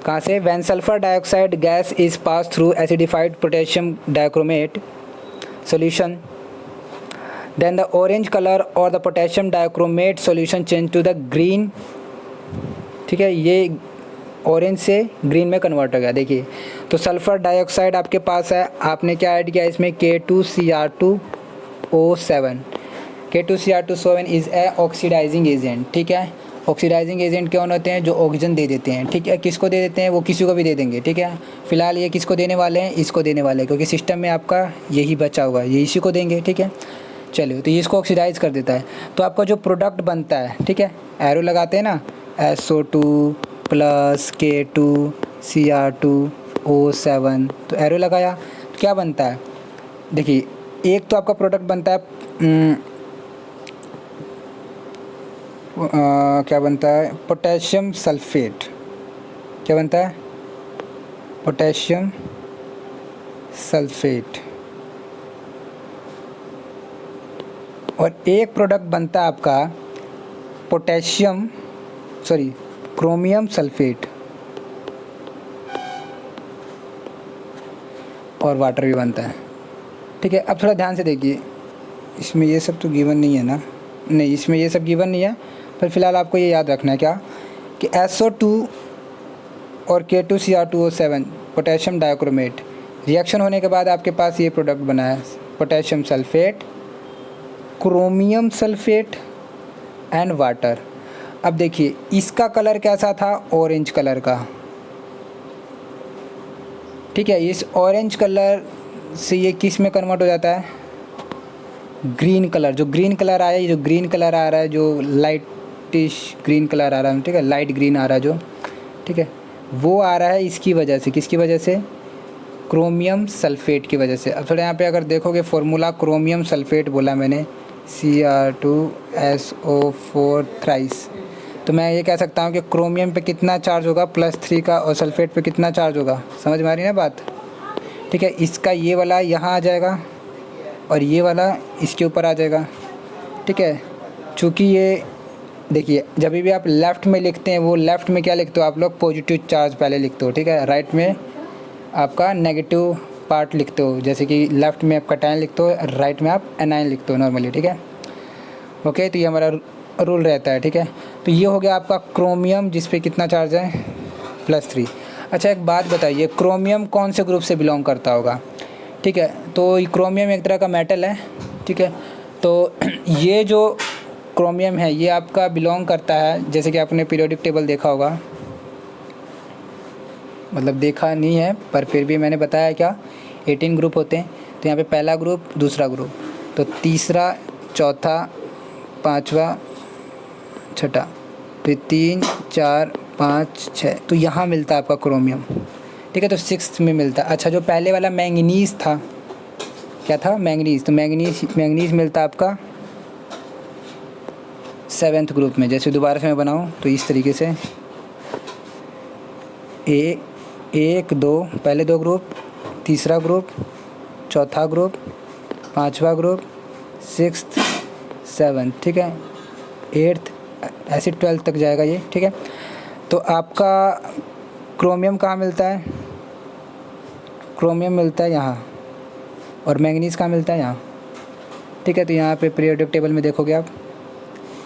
कहाँ से। When sulphur dioxide gas is pass through acidified potassium dichromate solution, then the orange colour और the potassium dichromate solution change to the green, ठीक है, ये ऑरेंज से ग्रीन में कन्वर्ट हो गया। देखिए तो सल्फ़र डाइऑक्साइड आपके पास है, आपने क्या ऐड किया इसमें, K2Cr2O7। K2Cr2O7 is a oxidising agent, ठीक है। ऑक्सीडाइजिंग एजेंट कौन होते हैं, जो ऑक्सीजन दे देते हैं, ठीक है। किसको दे देते हैं, वो किसी को भी दे देंगे, ठीक है। फिलहाल ये किसको देने वाले हैं, इसको देने वाले हैं, क्योंकि सिस्टम में आपका यही बचा हुआ है, ये इसी को देंगे, ठीक है। चलिए तो ये इसको ऑक्सीडाइज कर देता है, तो आपका जो प्रोडक्ट बनता है, ठीक है, एरो लगाते हैं ना, SO2 प्लस K2Cr2O7, तो एरो लगाया तो क्या बनता है, देखिए एक तो आपका प्रोडक्ट बनता है क्या बनता है, पोटेशियम सल्फेट। क्या बनता है, पोटेशियम सल्फेट। और एक प्रोडक्ट बनता है आपका क्रोमियम सल्फेट, और वाटर भी बनता है। ठीक है, अब थोड़ा ध्यान से देखिए, इसमें ये सब तो गिवन नहीं है ना, नहीं इसमें ये सब गिवन नहीं है, पर फिलहाल आपको ये याद रखना है क्या कि SO2 और K2Cr2O7 पोटेशियम डाइक्रोमेट रिएक्शन होने के बाद आपके पास ये प्रोडक्ट बना है, potassium sulphate, chromium sulphate and water. अब देखिए इसका कलर कैसा था, ऑरेंज कलर का। ठीक है, इस ऑरेंज कलर से ये किस में कन्वर्ट हो जाता है, ग्रीन कलर। जो ग्रीन कलर आया है, जो ग्रीन कलर आ रहा है, जो लाइटिश ग्रीन कलर आ रहा है, ठीक है, लाइट ग्रीन आ रहा है जो, ठीक है, वो आ रहा है इसकी वजह से, किसकी वजह से, क्रोमियम सल्फेट की वजह से। अब थोड़ा यहाँ पे अगर देखोगे फॉर्मूला, क्रोमियम सल्फेट बोला मैंने, Cr2SO4 थ्राइस, तो मैं ये कह सकता हूँ कि क्रोमियम पे कितना चार्ज होगा, +3 का, और सल्फेट पे कितना चार्ज होगा। समझ में आ रही है ना बात। ठीक है, इसका ये वाला यहाँ आ जाएगा और ये वाला इसके ऊपर आ जाएगा। ठीक है, चूँकि ये देखिए जब भी आप लेफ़्ट में लिखते हैं, वो लेफ़्ट में क्या लिखते हो आप लोग, पॉजिटिव चार्ज पहले लिखते हो। ठीक है, राइट में आपका नेगेटिव पार्ट लिखते हो, जैसे कि लेफ़्ट में आप कैटायन लिखते हो, राइट में आप एनायन लिखते हो नॉर्मली। ठीक है, ओके, तो ये हमारा रूल रहता है। ठीक है, तो ये हो गया आपका क्रोमियम, जिस पे कितना चार्ज है, +3। अच्छा एक बात बताइए, क्रोमियम कौन से ग्रुप से बिलोंग करता होगा। ठीक है, तो क्रोमियम एक तरह का मेटल है। ठीक है, तो ये जो क्रोमियम है ये आपका बिलोंग करता है, जैसे कि आपने पीरियोडिक टेबल देखा होगा, मतलब देखा नहीं है पर फिर भी मैंने बताया क्या, 18 ग्रुप होते हैं। तो यहाँ पे पहला ग्रुप, दूसरा ग्रुप, तो तीसरा, चौथा, पांचवा, छठा, फिर 3, 4, 5, 6, तो यहाँ मिलता है आपका क्रोमियम। ठीक है, तो 6th में मिलता है। अच्छा जो पहले वाला मैंगनीज़ था, क्या था, मैंगनीज़, तो मैंगनीज़ मिलता है आपका 7th ग्रुप में। जैसे दोबारा से मैं बनाऊँ तो इस तरीके से 1, 2, पहले 2 ग्रुप, तीसरा ग्रुप, चौथा ग्रुप, पांचवा ग्रुप, 6th, 7th, ठीक है, 8th, ऐसे 12th तक जाएगा ये। ठीक है, तो आपका क्रोमियम कहाँ मिलता है, क्रोमियम मिलता है यहाँ, और मैंगनीज़ कहाँ मिलता है, यहाँ। ठीक है, तो यहाँ पे पीरियोडिक टेबल में देखोगे आप।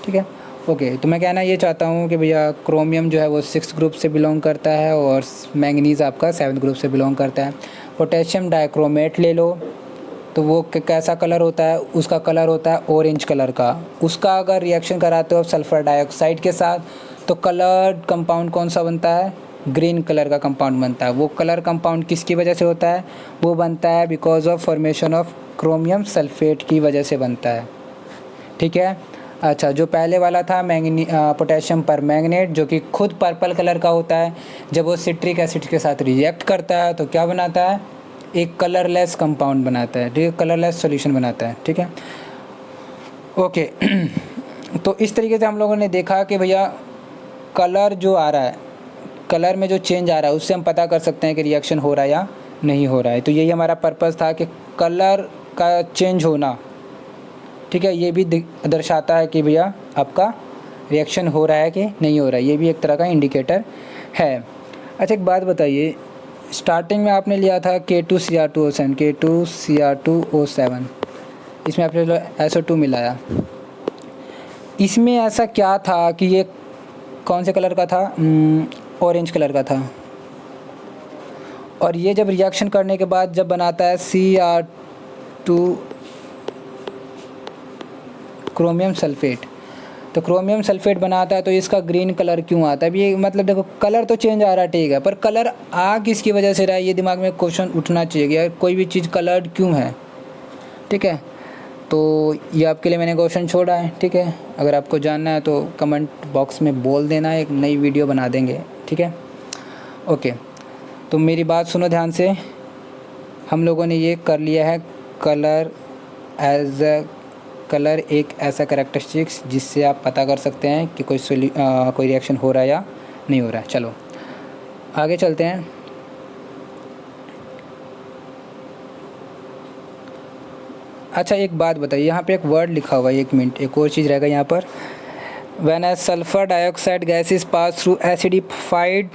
ठीक है, ओके, तो मैं कहना ये चाहता हूँ कि भैया क्रोमियम जो है वो 6th ग्रुप से बिलोंग करता है और मैंगनीज़ आपका 7th ग्रुप से बिलोंग करता है। पोटेशियम डाइक्रोमेट ले लो तो वो कैसा कलर होता है, उसका कलर होता है ऑरेंज कलर का। उसका अगर रिएक्शन कराते हो सल्फ़र डाइऑक्साइड के साथ तो कलर्ड कंपाउंड कौन सा बनता है, ग्रीन कलर का कंपाउंड बनता है। वो कलर कंपाउंड किसकी वजह से होता है, वो बनता है because of formation of chromium sulphate की वजह से बनता है। ठीक है, अच्छा जो पहले वाला था पोटेशियम परमैंगनेट, जो कि खुद पर्पल कलर का होता है, जब वो सिट्रिक एसिड के साथ रिएक्ट करता है तो क्या बनाता है, एक कलरलेस कंपाउंड बनाता है। ठीक है, कलरलेस सॉल्यूशन बनाता है। ठीक है, ओके तो इस तरीके से हम लोगों ने देखा कि भैया कलर जो आ रहा है, कलर में जो चेंज आ रहा है उससे हम पता कर सकते हैं कि रिएक्शन हो रहा है या नहीं हो रहा है। तो यही हमारा पर्पस था कि कलर का चेंज होना, ठीक है, ये भी दर्शाता है कि भैया आपका रिएक्शन हो रहा है कि नहीं हो रहा है, ये भी एक तरह का इंडिकेटर है। अच्छा एक बात बताइए, स्टार्टिंग में आपने लिया था K2Cr2O7, इसमें आपने SO2 मिलाया, इसमें ऐसा क्या था कि ये कौन से कलर का था, ऑरेंज कलर का था, और ये जब रिएक्शन करने के बाद जब बनाता है Cr2 क्रोमियम सल्फेट, तो क्रोमियम सल्फेट बनाता है तो इसका ग्रीन कलर क्यों आता है। ये मतलब देखो कलर तो चेंज आ रहा है, ठीक है, पर कलर आ किसकी वजह से रहा है, ये दिमाग में क्वेश्चन उठना चाहिए कि यार कोई भी चीज़ कलर्ड क्यों है। ठीक है, तो ये आपके लिए मैंने क्वेश्चन छोड़ा है। ठीक है, अगर आपको जानना है तो कमेंट बॉक्स में बोल देना, एक नई वीडियो बना देंगे। ठीक है, ओके, तो मेरी बात सुनो ध्यान से, हम लोगों ने ये कर लिया है कलर एज अ कलर एक ऐसा कैरेक्टरिस्टिक्स जिससे आप पता कर सकते हैं कि कोई रिएक्शन हो रहा है या नहीं हो रहा है। चलो आगे चलते हैं। अच्छा एक बात बताइए, यहाँ पे एक वर्ड लिखा हुआ है, 1 मिनट, एक और चीज़ रहेगा यहाँ पर। When A sulphur dioxide gas is pass through acidified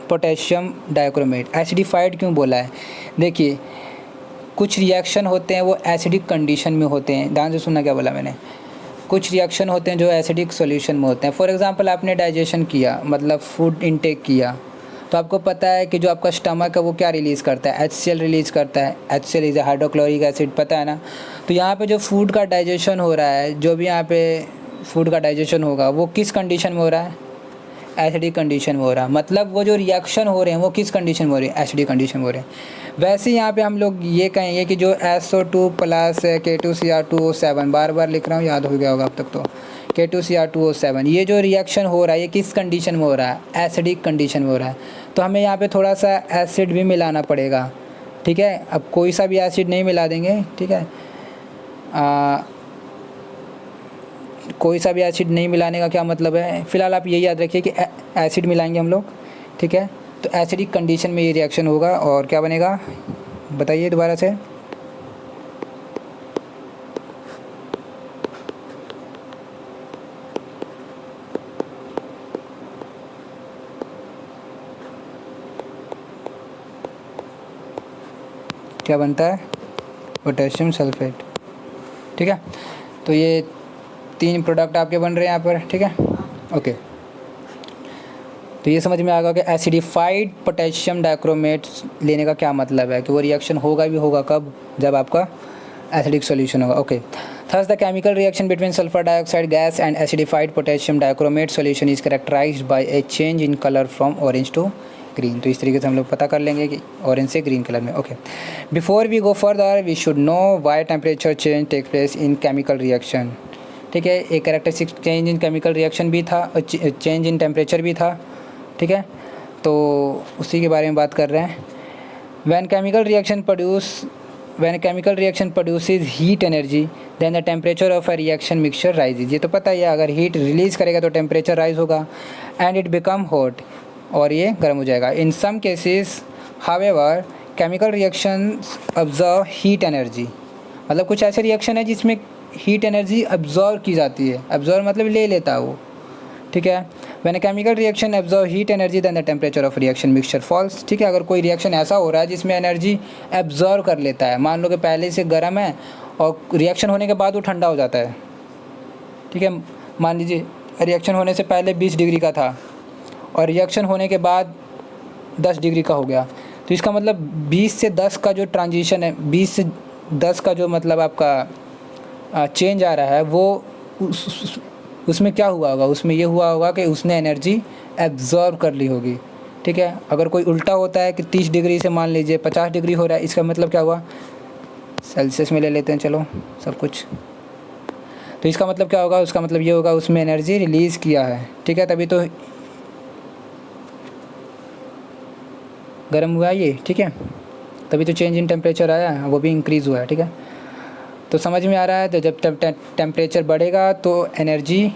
potassium dichromate. Acidified क्यों बोला है? देखिए कुछ रिएक्शन होते हैं वो एसिडिक कंडीशन में होते हैं, ध्यान से सुनना क्या बोला मैंने। कुछ रिएक्शन होते हैं जो एसिडिक सॉल्यूशन में होते हैं। फॉर एग्जांपल आपने डाइजेशन किया, मतलब फूड इनटेक किया, तो आपको पता है कि जो आपका स्टमक है वो क्या रिलीज़ करता है, HCl रिलीज़ करता है। HCl इज़ हाइड्रोक्लोरिक एसिड, पता है ना। तो यहाँ पे जो फूड का डाइजेशन हो रहा है, जो भी यहाँ पे फूड का डाइजेशन होगा वो किस कंडीशन में हो रहा है? एसिडिक कंडीशन में हो रहा है। मतलब वो जो रिएक्शन हो रहे हैं वो किस कंडीशन में हो रहे हैं? एसिडिक कंडीशन में हो रहे हैं। वैसे यहाँ पे हम लोग ये कहेंगे कि जो SO2 प्लस K2Cr2O7, बार बार लिख रहा हूँ, याद हो गया होगा अब तक तो, K2Cr2O7, ये जो रिएक्शन हो रहा है ये किस कंडीशन में हो रहा है? एसिडिक कंडीशन में हो रहा है। तो हमें यहाँ पे थोड़ा सा एसिड भी मिलाना पड़ेगा, ठीक है। अब कोई सा भी एसिड नहीं मिला देंगे, ठीक है। कोई सा भी एसिड नहीं मिलाने का क्या मतलब है? फ़िलहाल आप यही याद रखिए कि एसिड मिलाएंगे हम लोग, ठीक है। तो एसिडिक कंडीशन में ये रिएक्शन होगा और क्या बनेगा बताइए दोबारा से। क्या बनता है? पोटेशियम सल्फेट, ठीक है। तो ये 3 प्रोडक्ट आपके बन रहे हैं यहाँ पर, ठीक है, ओके। तो ये समझ में आ गया कि एसिडिफाइड पोटेशियम डाइक्रोमेट लेने का क्या मतलब है, कि वो रिएक्शन होगा भी होगा कब? जब आपका एसिडिक सॉल्यूशन होगा, okay. Thus the chemical reaction between sulphur dioxide gas and acidified potassium dichromate solution is characterised by a change in colour from orange to green. तो इस तरीके से हम लोग पता कर लेंगे कि ऑरेंज से ग्रीन कलर में, okay. Before we go further we should know why temperature change take place in chemical reaction, ठीक है। एक characteristic change in chemical reaction भी था और चेंज इन टेम्परेचर भी था, ठीक है। तो उसी के बारे में बात कर रहे हैं। When chemical reaction produces heat energy then the temperature of a reaction mixture rises. ये तो पता ही है, अगर हीट रिलीज़ करेगा तो टेम्परेचर राइज होगा एंड इट बिकम हॉट, और ये गर्म हो जाएगा। In some cases however chemical reactions observe heat energy, मतलब कुछ ऐसे रिएक्शन है जिसमें हीट एनर्जी अब्जॉर्व की जाती है। अब्जॉर्व मतलब ले लेता है वो, ठीक है। When a chemical reaction absorb heat energy then the temperature of reaction mixture falls, ठीक है। अगर कोई रिएक्शन ऐसा हो रहा है जिसमें एनर्जी एब्जॉर्व कर लेता है, मान लो कि पहले से गर्म है और रिएक्शन होने के बाद वो ठंडा हो जाता है, ठीक है। मान लीजिए रिएक्शन होने से पहले 20 डिग्री का था और रिएक्शन होने के बाद 10 डिग्री का हो गया, तो इसका मतलब 20 से 10 का जो ट्रांजिशन है, 20 से 10 का जो मतलब आपका चेंज आ रहा है, वो उसमें क्या हुआ होगा? उसमें ये हुआ होगा कि उसने एनर्जी एब्जॉर्व कर ली होगी, ठीक है। अगर कोई उल्टा होता है कि 30 डिग्री से मान लीजिए 50 डिग्री हो रहा है, इसका मतलब क्या हुआ? सेल्सियस में ले लेते हैं चलो सब कुछ। तो इसका मतलब क्या होगा? उसका मतलब ये होगा उसमें एनर्जी रिलीज़ किया है, ठीक है, तभी तो गर्म हुआ है ये, ठीक है। तभी तो चेंज इन टेम्परेचर आया है, वो भी इंक्रीज़ हुआ है, ठीक है। तो समझ में आ रहा है। तो जब टेम्परेचर बढ़ेगा तो एनर्जी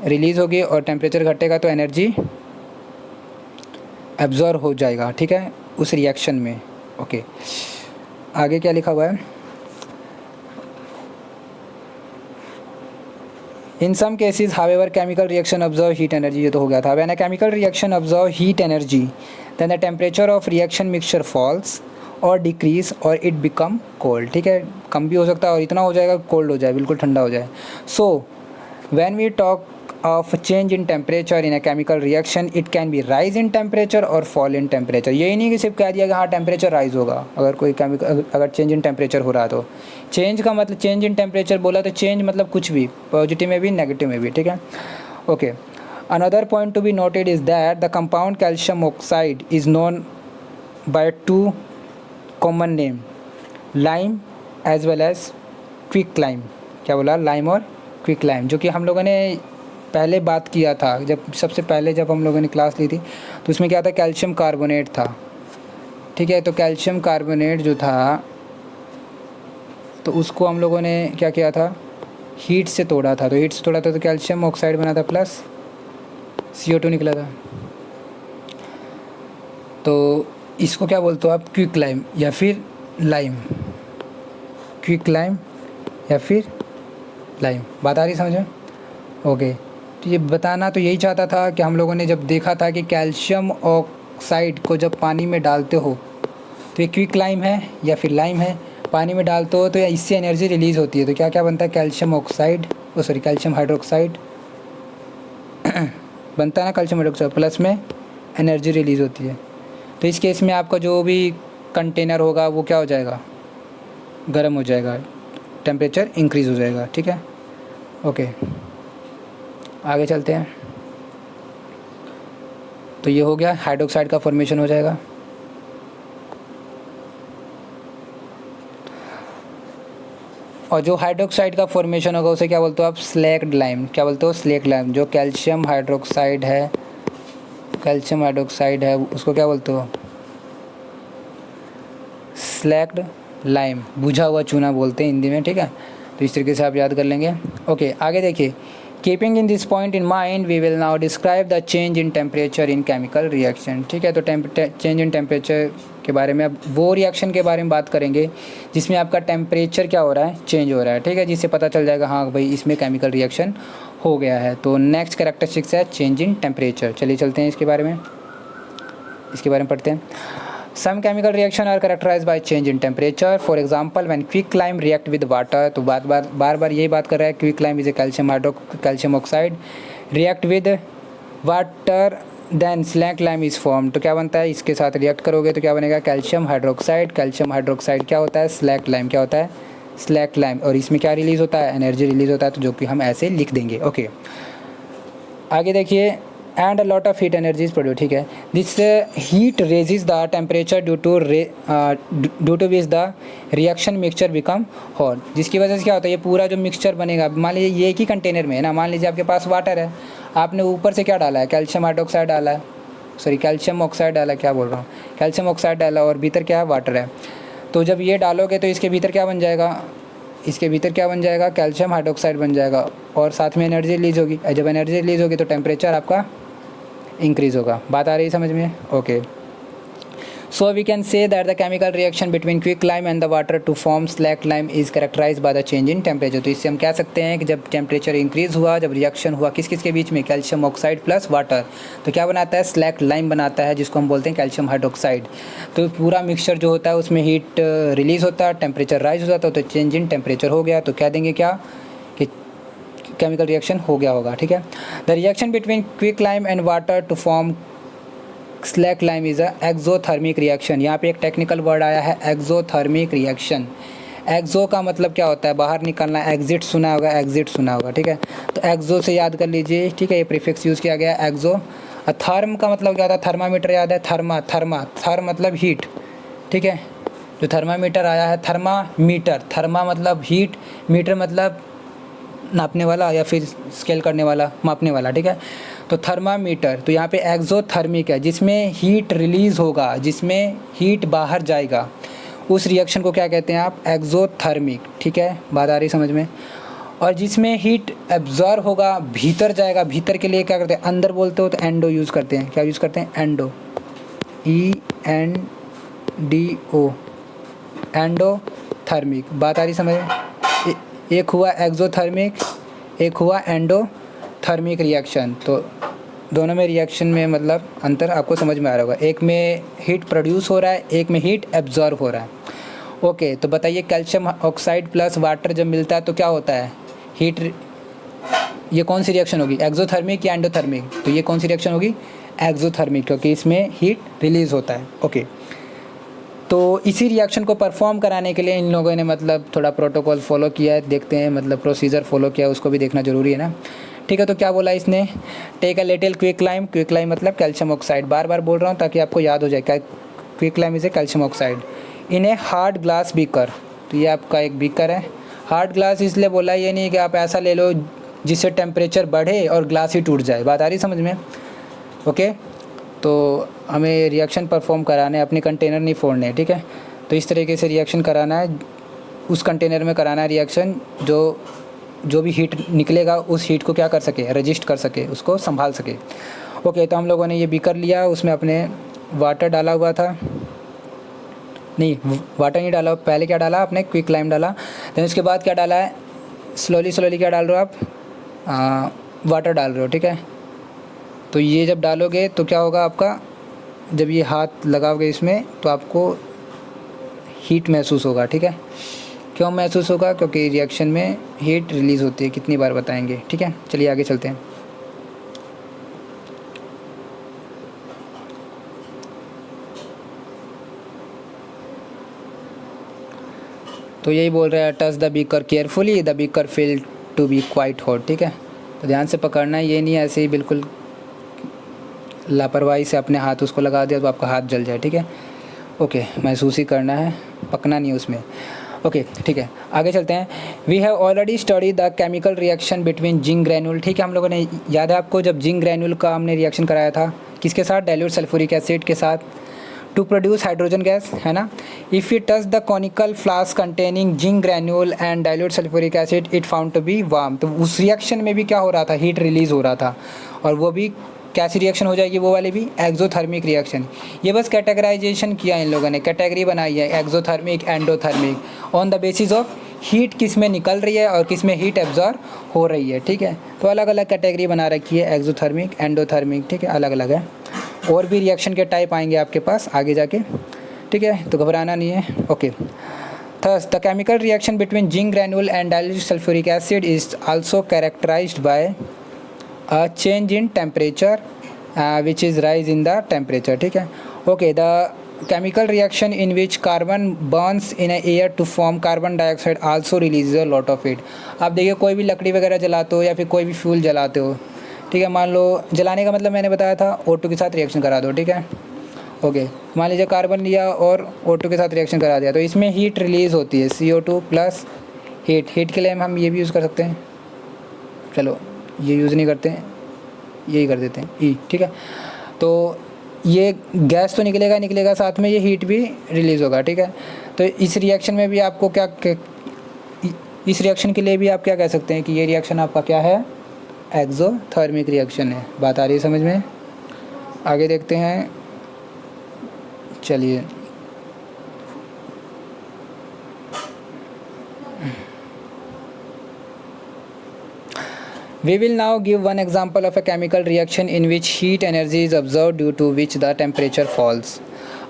रिलीज़ होगी और टेम्परेचर घटेगा तो एनर्जी एब्जॉर्व हो जाएगा, ठीक है, उस रिएक्शन में, ओके। आगे क्या लिखा हुआ है? In some cases however chemical reaction observe heat energy, ये तो हो गया था। When a chemical reaction observe heat energy then the temperature of reaction mixture falls और डिक्रीज और इट बिकम कोल्ड, ठीक है। कम भी हो सकता है और इतना हो जाएगा कोल्ड हो जाए, बिल्कुल ठंडा हो जाए। So when we talk of change in temperature in a chemical reaction it can be rise in temperature और फॉल इन टेम्परेचर। यही नहीं कि सिर्फ कह दिया कि हाँ टेम्परेचर राइज होगा, अगर कोई केमिकल अगर चेंज इन टेम्परेचर हो रहा है तो चेंज का मतलब चेंज इन टेम्परेचर बोला तो चेंज मतलब कुछ भी, पॉजिटिव में भी नेगेटिव में भी, ठीक है, okay. Another point to be noted is that the compound calcium oxide is known by 2 common name, lime as well as quick lime. क्या बोला? लाइम और क्विक लाइम, जो कि हम लोगों ने पहले बात किया था, जब सबसे पहले जब हम लोगों ने क्लास ली थी तो उसमें क्या था? कैल्शियम कार्बोनेट था, ठीक है। तो कैल्शियम कार्बोनेट जो था तो उसको हम लोगों ने क्या किया था? हीट से तोड़ा था, तो हीट से तोड़ा था तो कैल्शियम ऑक्साइड बना था प्लस CO2 निकला था। तो इसको क्या बोलते हो आप, क्विक लाइम या फिर लाइम, क्विक लाइम या फिर लाइम। बात आ रही समझ में? ओके, तो ये बताना तो यही चाहता था कि हम लोगों ने जब देखा था कि कैल्शियम ऑक्साइड को जब पानी में डालते हो तो ये क्विक लाइम है या फिर लाइम है। पानी में डालते हो तो या इससे एनर्जी रिलीज़ होती है, तो क्या क्या बनता है, कैल्शियम ऑक्साइड, कैल्शियम हाइड्रोक्साइड बनता है ना, कैल्शियम हाइड्रोक्साइड, प्लस में एनर्जी रिलीज़ होती है। तो इस केस में आपका जो भी कंटेनर होगा वो क्या हो जाएगा, गर्म हो जाएगा, टेम्परेचर इंक्रीज़ हो जाएगा। ठीक है, ओके आगे चलते हैं। तो ये हो गया, हाइड्रोक्साइड का फॉर्मेशन हो जाएगा। और जो हाइड्रोक्साइड का फॉर्मेशन होगा उसे क्या बोलते हो आप, स्लैक्ड लाइम। क्या बोलते हो, स्लैक्ड लाइम। जो कैल्शियम हाइड्रोक्साइड है, कैल्शियम हाइड्रोक्साइड है उसको क्या बोलते हो, स्लैक्ड लाइम, बुझा हुआ चूना बोलते हैं हिंदी में। ठीक है, तो इस तरीके से आप याद कर लेंगे। ओके आगे देखिए, keeping in this point in mind we will now describe the change in temperature in chemical reaction. ठीक है, तो चेंज इन टेम्परेचर के बारे में, अब वो रिएक्शन के बारे में बात करेंगे जिसमें आपका टेम्परेचर क्या हो रहा है, चेंज हो रहा है। ठीक है, जिससे पता चल जाएगा हाँ भाई इसमें केमिकल रिएक्शन हो गया है। तो नेक्स्ट कैरेक्टरिस्टिक्स है चेंज इन टेम्परेचर। चलिए चलते हैं इसके बारे में पढ़ते हैं। Some chemical reaction are characterized by change in temperature. For example, when quicklime react with water, तो बार बार यही बात कर रहा है, quicklime is a calcium oxide react with water then slacked lime is formed। तो क्या बनता है, इसके साथ रिएक्ट करोगे तो क्या बनेगा, कैल्शियम हाइड्रोक्साइड। कैल्शियम हाइड्रोक्साइड क्या होता है, स्लैक्ड लाइम। क्या होता है, स्लैक्ड लाइम। और इसमें क्या रिलीज़ होता है, एनर्जी रिलीज़ होता है, तो जो कि हम ऐसे लिख देंगे। ओके आगे देखिए, and a lot of heat energy is produced। ठीक है, this heat raises the temperature due to which the reaction mixture become hot। जिसकी वजह से क्या होता है, ये पूरा जो मिक्सचर बनेगा, मान लीजिए ये एक ही कंटेनर में है ना, मान लीजिए आपके पास वाटर है, आपने ऊपर से क्या डाला है, कैल्शियम हाइड्रोक्साइड डाला है, कैल्शियम ऑक्साइड डाला, क्या बोल रहा हूँ, कैल्शियम ऑक्साइड डाला, और भीतर क्या है, वाटर है। तो जब ये डालोगे तो इसके भीतर क्या बन जाएगा, इसके भीतर क्या बन जाएगा, कैल्शियम हाइड्रोक्साइड बन जाएगा, और साथ में एनर्जी रिलीज़ होगी। जब एनर्जी रिलीज़ होगी तो टेम्परेचर आपका इंक्रीज़ होगा। बात आ रही है समझ में? Okay, so we can say that the chemical reaction between quick lime and the water to form slaked lime is characterised by the change in temperature. तो इससे हम कह सकते हैं कि जब टेम्परेचर इंक्रीज़ हुआ, जब रिएक्शन हुआ किस किस के बीच में, कैल्शियम ऑक्साइड प्लस वाटर, तो क्या बनाता है, स्लैक्ड लाइम बनाता है, जिसको हम बोलते हैं कैल्शियम हाइड्रोक्साइड। तो पूरा मिक्सचर जो होता है उसमें हीट रिलीज़ होता है, टेम्परेचर राइज हो जाता है, तो चेंज इन टेम्परेचर हो गया। तो कह देंगे क्या कि केमिकल रिएक्शन हो गया होगा। ठीक है, the reaction between quick lime and water to form slack lime is a exothermic reaction. यहाँ पे एक टेक्निकल वर्ड आया है, एक्सोथर्मिक रिएक्शन। एक्सो का मतलब क्या होता है, बाहर निकलना। एग्जिट सुना होगा, एग्जिट सुना होगा। ठीक है, तो एक्सो से याद कर लीजिए। ठीक है, ये प्रीफिक्स यूज़ किया गया एक्सो। थर्म का मतलब क्या होता है, थर्मामीटर याद है, थर्म मतलब हीट। ठीक है, जो थर्मामीटर आया है, थर्मामीटर, थर्मा मतलब हीट, मीटर मतलब नापने वाला या फिर स्केल करने वाला, मापने वाला। ठीक है, तो थर्मामीटर। तो यहाँ पे एक्सोथर्मिक है, जिसमें हीट रिलीज़ होगा, जिसमें हीट बाहर जाएगा, उस रिएक्शन को क्या कहते हैं आप, एक्सोथर्मिक। ठीक है, बात आ रही समझ में? और जिसमें हीट एब्जॉर्ब होगा, भीतर जाएगा, भीतर के लिए क्या करते हैं, अंदर बोलते हो तो एंडो यूज़ करते हैं। क्या यूज़ करते हैं, एंडो, ENDO, एंडोथर्मिक। बात आ रही समझ में? एक हुआ एक्सोथर्मिक, एक हुआ एंडोथर्मिक रिएक्शन। तो दोनों में रिएक्शन में मतलब अंतर आपको समझ में आ रहा होगा, एक में हीट प्रोड्यूस हो रहा है, एक में हीट एब्जॉर्ब हो रहा है। ओके, तो बताइए कैल्शियम ऑक्साइड प्लस वाटर जब मिलता है तो क्या होता है, हीट, ये कौन सी रिएक्शन होगी, एक्सोथर्मिक या एंडोथर्मिक? तो ये कौन सी रिएक्शन होगी, एक्सोथर्मिक, क्योंकि इसमें हीट रिलीज़ होता है। ओके, तो इसी रिएक्शन को परफॉर्म कराने के लिए इन लोगों ने मतलब थोड़ा प्रोटोकॉल फॉलो किया है। देखते हैं, मतलब प्रोसीजर फॉलो किया है, उसको भी देखना ज़रूरी है ना। ठीक है, तो क्या बोला इसने, take a little quick lime. Quick lime मतलब कैल्शियम ऑक्साइड, बार बार बोल रहा हूँ ताकि आपको याद हो जाए, क्या quick lime is a calcium oxide in a hard glass beaker. तो ये आपका एक बीकर है। हार्ड ग्लास इसलिए बोला, ये नहीं कि आप ऐसा ले लो जिससे टेम्परेचर बढ़े और ग्लास ही टूट जाए। बात आ रही समझ में? ओके, तो हमें रिएक्शन परफॉर्म कराना है, अपने कंटेनर नहीं फोड़ने। ठीक है, तो इस तरीके से रिएक्शन कराना है, उस कंटेनर में कराना है रिएक्शन जो जो भी हीट निकलेगा उस हीट को क्या कर सके, रजिस्ट कर सके, उसको संभाल सके। ओके, तो हम लोगों ने ये बीकर लिया, उसमें अपने वाटर डाला हुआ था, नहीं वाटर नहीं डाला, पहले क्या डाला आपने, क्विक लाइम डाला, देन उसके बाद क्या डाला है, स्लोली स्लोली क्या डाल रहे हो आप, वाटर डाल रहे हो, ठीक है। तो ये जब डालोगे तो क्या होगा आपका, जब ये हाथ लगाओगे इसमें तो आपको हीट महसूस होगा, ठीक है। क्यों महसूस होगा, क्योंकि रिएक्शन में हीट रिलीज़ होती है, कितनी बार बताएंगे, ठीक है। चलिए आगे चलते हैं। तो यही बोल रहा है, touch the beaker carefully, the beaker feel to be quite hot, ठीक है। तो ध्यान से पकड़ना है, ये नहीं ऐसे ही बिल्कुल लापरवाही से अपने हाथ उसको लगा दिया तो आपका हाथ जल जाए, ठीक है। ओके, महसूस ही करना है, पकना नहीं उसमें। ओके, ठीक है, आगे चलते हैं। We have already study the chemical reaction between zinc granule, ठीक है। हम लोगों ने, याद है आपको, जब जिंक ग्रैन्यूल का हमने रिएक्शन कराया था किसके साथ, डाइल्यूट सल्फ्यूरिक एसिड के साथ, टू प्रोड्यूस हाइड्रोजन गैस, है ना। If you touch the conical flask containing zinc granule and dilute sulphuric acid it found to be warm. तो उस रिएक्शन में भी क्या हो रहा था, हीट रिलीज़ हो रहा था, और वो भी कैसी रिएक्शन हो जाएगी, वो वाली भी एक्सोथर्मिक रिएक्शन। ये बस कैटेगराइजेशन किया इन लोगों ने, कैटेगरी बनाई है, exothermic, endothermic, on the basis of heat किस में निकल रही है और किस में हीट एब्जॉर्ब हो रही है, ठीक है। तो अलग अलग कैटेगरी बना रखी है, एक्सोथर्मिक, एंडोथर्मिक, ठीक है, अलग अलग है। और भी रिएक्शन के टाइप आएंगे आपके पास आगे जाके, ठीक है, तो घबराना नहीं है। Okay, thus the chemical reaction between zinc granule and dilute sulfuric acid is also characterized by a change in temperature which is rise in the temperature, ठीक है। Okay, the chemical reaction in which carbon burns in a air to form carbon dioxide also releases a lot of heat। आप देखिए, कोई भी लकड़ी वगैरह जलाते हो या फिर कोई भी फ्यूल जलाते हो, ठीक है, मान लो जलाने का मतलब मैंने बताया था O2 के साथ रिएक्शन करा दो, ठीक है। ओके, मान लीजिए कार्बन लिया और O2 के साथ रिएक्शन करा दिया, तो इसमें हीट रिलीज़ होती है, CO2 प्लस हीट के लिए हम ये भी यूज़ कर सकते हैं, चलो ये यूज़ नहीं करते हैं, यही कर देते हैं ई, ठीक है। तो ये गैस तो निकलेगा, साथ में ये हीट भी रिलीज़ होगा, ठीक है। तो इस रिएक्शन में भी आपको इस रिएक्शन के लिए भी आप क्या कह सकते हैं कि ये रिएक्शन आपका क्या है, एक्सोथर्मिक रिएक्शन है। बात आ रही है समझ में, आगे देखते हैं, चलिए। We will now give one example of a chemical reaction in which heat energy is observed due to which the temperature falls।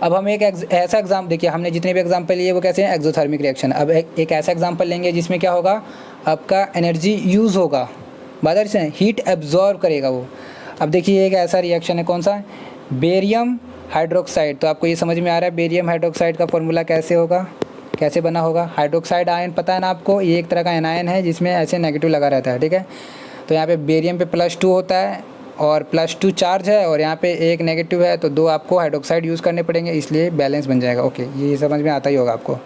अब हम एक ऐसा एग्जाम, देखिए हमने जितने भी एग्जाम्पल लिए वो कैसे हैं, एक्सोथर्मिक रिएक्शन। अब एक ऐसा एग्जाम्पल लेंगे जिसमें क्या होगा, आपका एनर्जी यूज़ होगा, बादर से हीट एब्जॉर्ब करेगा वो। अब देखिए एक ऐसा रिएक्शन है, कौन सा, बेरियम हाइड्रोक्साइड। तो आपको ये समझ में आ रहा है बेरियम हाइड्रोक्साइड का फॉर्मूला कैसे होगा, कैसे बना होगा। हाइड्रोक्साइड आयन पता है ना आपको, ये एक तरह का एनायन है जिसमें ऐसे नेगेटिव लगा रहता है, ठीक है। तो यहाँ पे बेरियम पे +2 होता है और +2 चार्ज है, और यहाँ पे एक नेगेटिव है, तो 2 आपको हाइड्रोक्साइड यूज़ करने पड़ेंगे, इसलिए बैलेंस बन जाएगा। ओके, ये समझ में आता ही होगा आपको।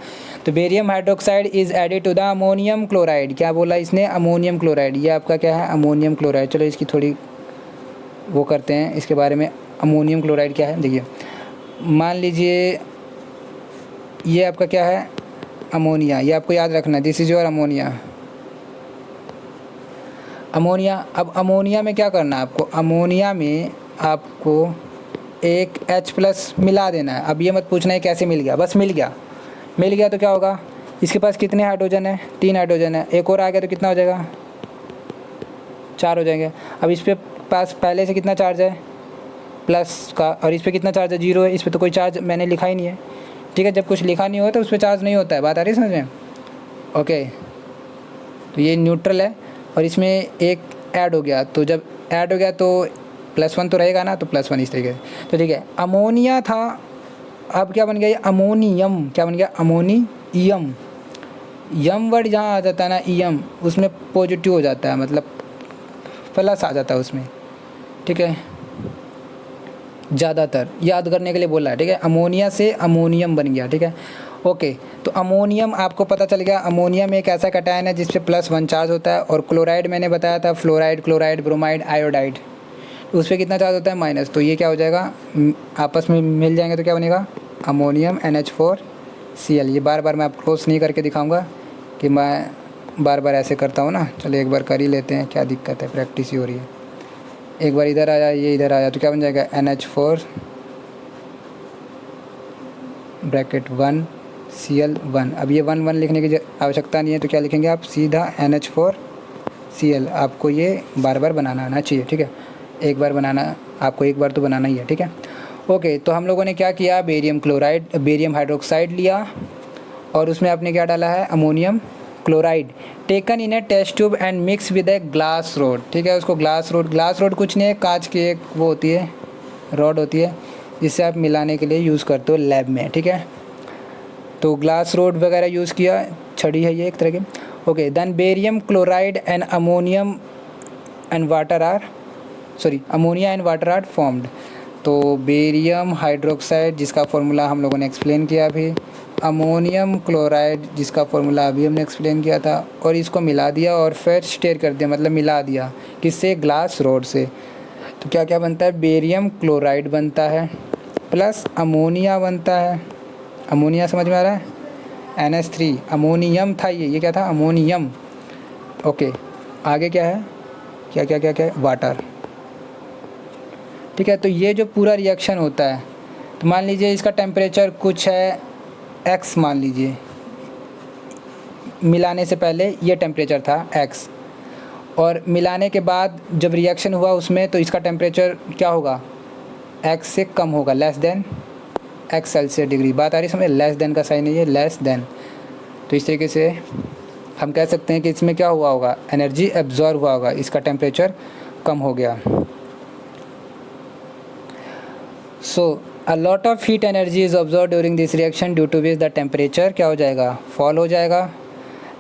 तो barium hydroxide is added to the ammonium chloride, क्या बोला इसने, अमोनियम क्लोराइड। ये आपका क्या है, अमोनियम क्लोराइड। चलो इसकी थोड़ी वो करते हैं इसके बारे में, अमोनियम क्लोराइड क्या है। देखिए मान लीजिए ये आपका क्या है, अमोनिया, ये आपको याद रखना, दिस इज़ योर अमोनिया। अब अमोनिया में क्या करना है आपको, अमोनिया में आपको एक H+ मिला देना है। अब ये मत पूछना है कैसे मिल गया, बस मिल गया तो क्या होगा, इसके पास कितने हाइड्रोजन है, 3 हाइड्रोजन है, एक और आ गया तो कितना हो जाएगा, 4 हो जाएंगे। अब इस पे पास पहले से कितना चार्ज है, प्लस का, और इस पे कितना चार्ज है, 0 है। इस पे तो कोई चार्ज मैंने लिखा ही नहीं है, ठीक है। जब कुछ लिखा नहीं होता उस पर चार्ज नहीं होता है, बात आ रही है समझ में। ओके, तो ये न्यूट्रल है और इसमें एक ऐड हो गया, तो जब ऐड हो गया तो +1 तो रहेगा ना, तो +1 इस तरीके से। तो ठीक है, अमोनिया था, अब क्या बन गया, ये अमोनियम, क्या बन गया, अमोनियम। यम वर्ड जहाँ आ जाता है ना, ईयम, उसमें पॉजिटिव हो जाता है, मतलब प्लस आ जाता है उसमें, ठीक है। ज़्यादातर याद करने के लिए बोला है, ठीक है। अमोनिया से अमोनियम बन गया, ठीक है। ओके, तो अमोनियम आपको पता चल गया, अमोनियम एक ऐसा कैटायन है जिस पे +1 चार्ज होता है। और क्लोराइड मैंने बताया था, फ्लोराइड, क्लोराइड, ब्रोमाइड, आयोडाइड, उस पर कितना चार्ज होता है, -। तो ये क्या हो जाएगा, आपस में मिल जाएंगे तो क्या बनेगा, अमोनियम NH4Cl। ये बार बार मैं आपको क्लोज नहीं करके दिखाऊंगा कि मैं बार बार ऐसे करता हूँ ना, चलिए एक बार कर ही लेते हैं, क्या दिक्कत है, प्रैक्टिस ही हो रही है। एक बार इधर आया, ये इधर आया, तो क्या बन जाएगा NH4 ब्रैकेट 1 Cl1। अब ये 1 1 लिखने की आवश्यकता नहीं है, तो क्या लिखेंगे आप, सीधा NH4 Cl। आपको ये बार बार बनाना आना चाहिए, ठीक है। एक बार बनाना, आपको एक बार तो बनाना ही है, ठीक है। ओके, तो हम लोगों ने क्या किया, बेरियम हाइड्रोक्साइड लिया और उसमें आपने क्या डाला है, ammonium chloride taken in a test tube and mix with a glass rod, ठीक है। उसको ग्लास रोड कुछ नहीं है, कांच की एक वो होती है, रॉड होती है, जिससे आप मिलाने के लिए यूज़ करते हो लैब में, ठीक है। तो ग्लास रोड वगैरह यूज़ किया, छड़ी है ये एक तरह की। Okay, then barium chloride and ammonia and water are formed. तो बेरियम हाइड्रोक्साइड जिसका फॉर्मूला हम लोगों ने एक्सप्लेन किया अभी, अमोनियम क्लोराइड जिसका फॉर्मूला अभी हमने एक्सप्लेन किया था, और इसको मिला दिया और फिर स्टेयर कर दिया, मतलब मिला दिया किससे, ग्लास रोड से। तो क्या क्या बनता है, बेरियम क्लोराइड बनता है प्लस अमोनिया बनता है। अमोनिया समझ में आ रहा है, NH3, अमोनियम था ये क्या था, अमोनियम। ओके, आगे क्या है, क्या क्या क्या क्या, वाटर, ठीक है। तो ये जो पूरा रिएक्शन होता है, तो मान लीजिए इसका टेम्परेचर कुछ है X, मान लीजिए मिलाने से पहले ये टेम्परेचर था X, और मिलाने के बाद जब रिएक्शन हुआ उसमें, तो इसका टेम्परेचर क्या होगा, X से कम होगा, less than X Celsius degree. बात आ रही समझ, लेस देन का साइन है ये, लेस देन। तो इस तरीके से हम कह सकते हैं कि इसमें क्या हुआ होगा, एनर्जी एब्जॉर्ब हुआ होगा, इसका टेम्परेचर कम हो गया। So a lot of heat energy is observe during this reaction due to which the temperature क्या हो जाएगा, फॉल हो जाएगा,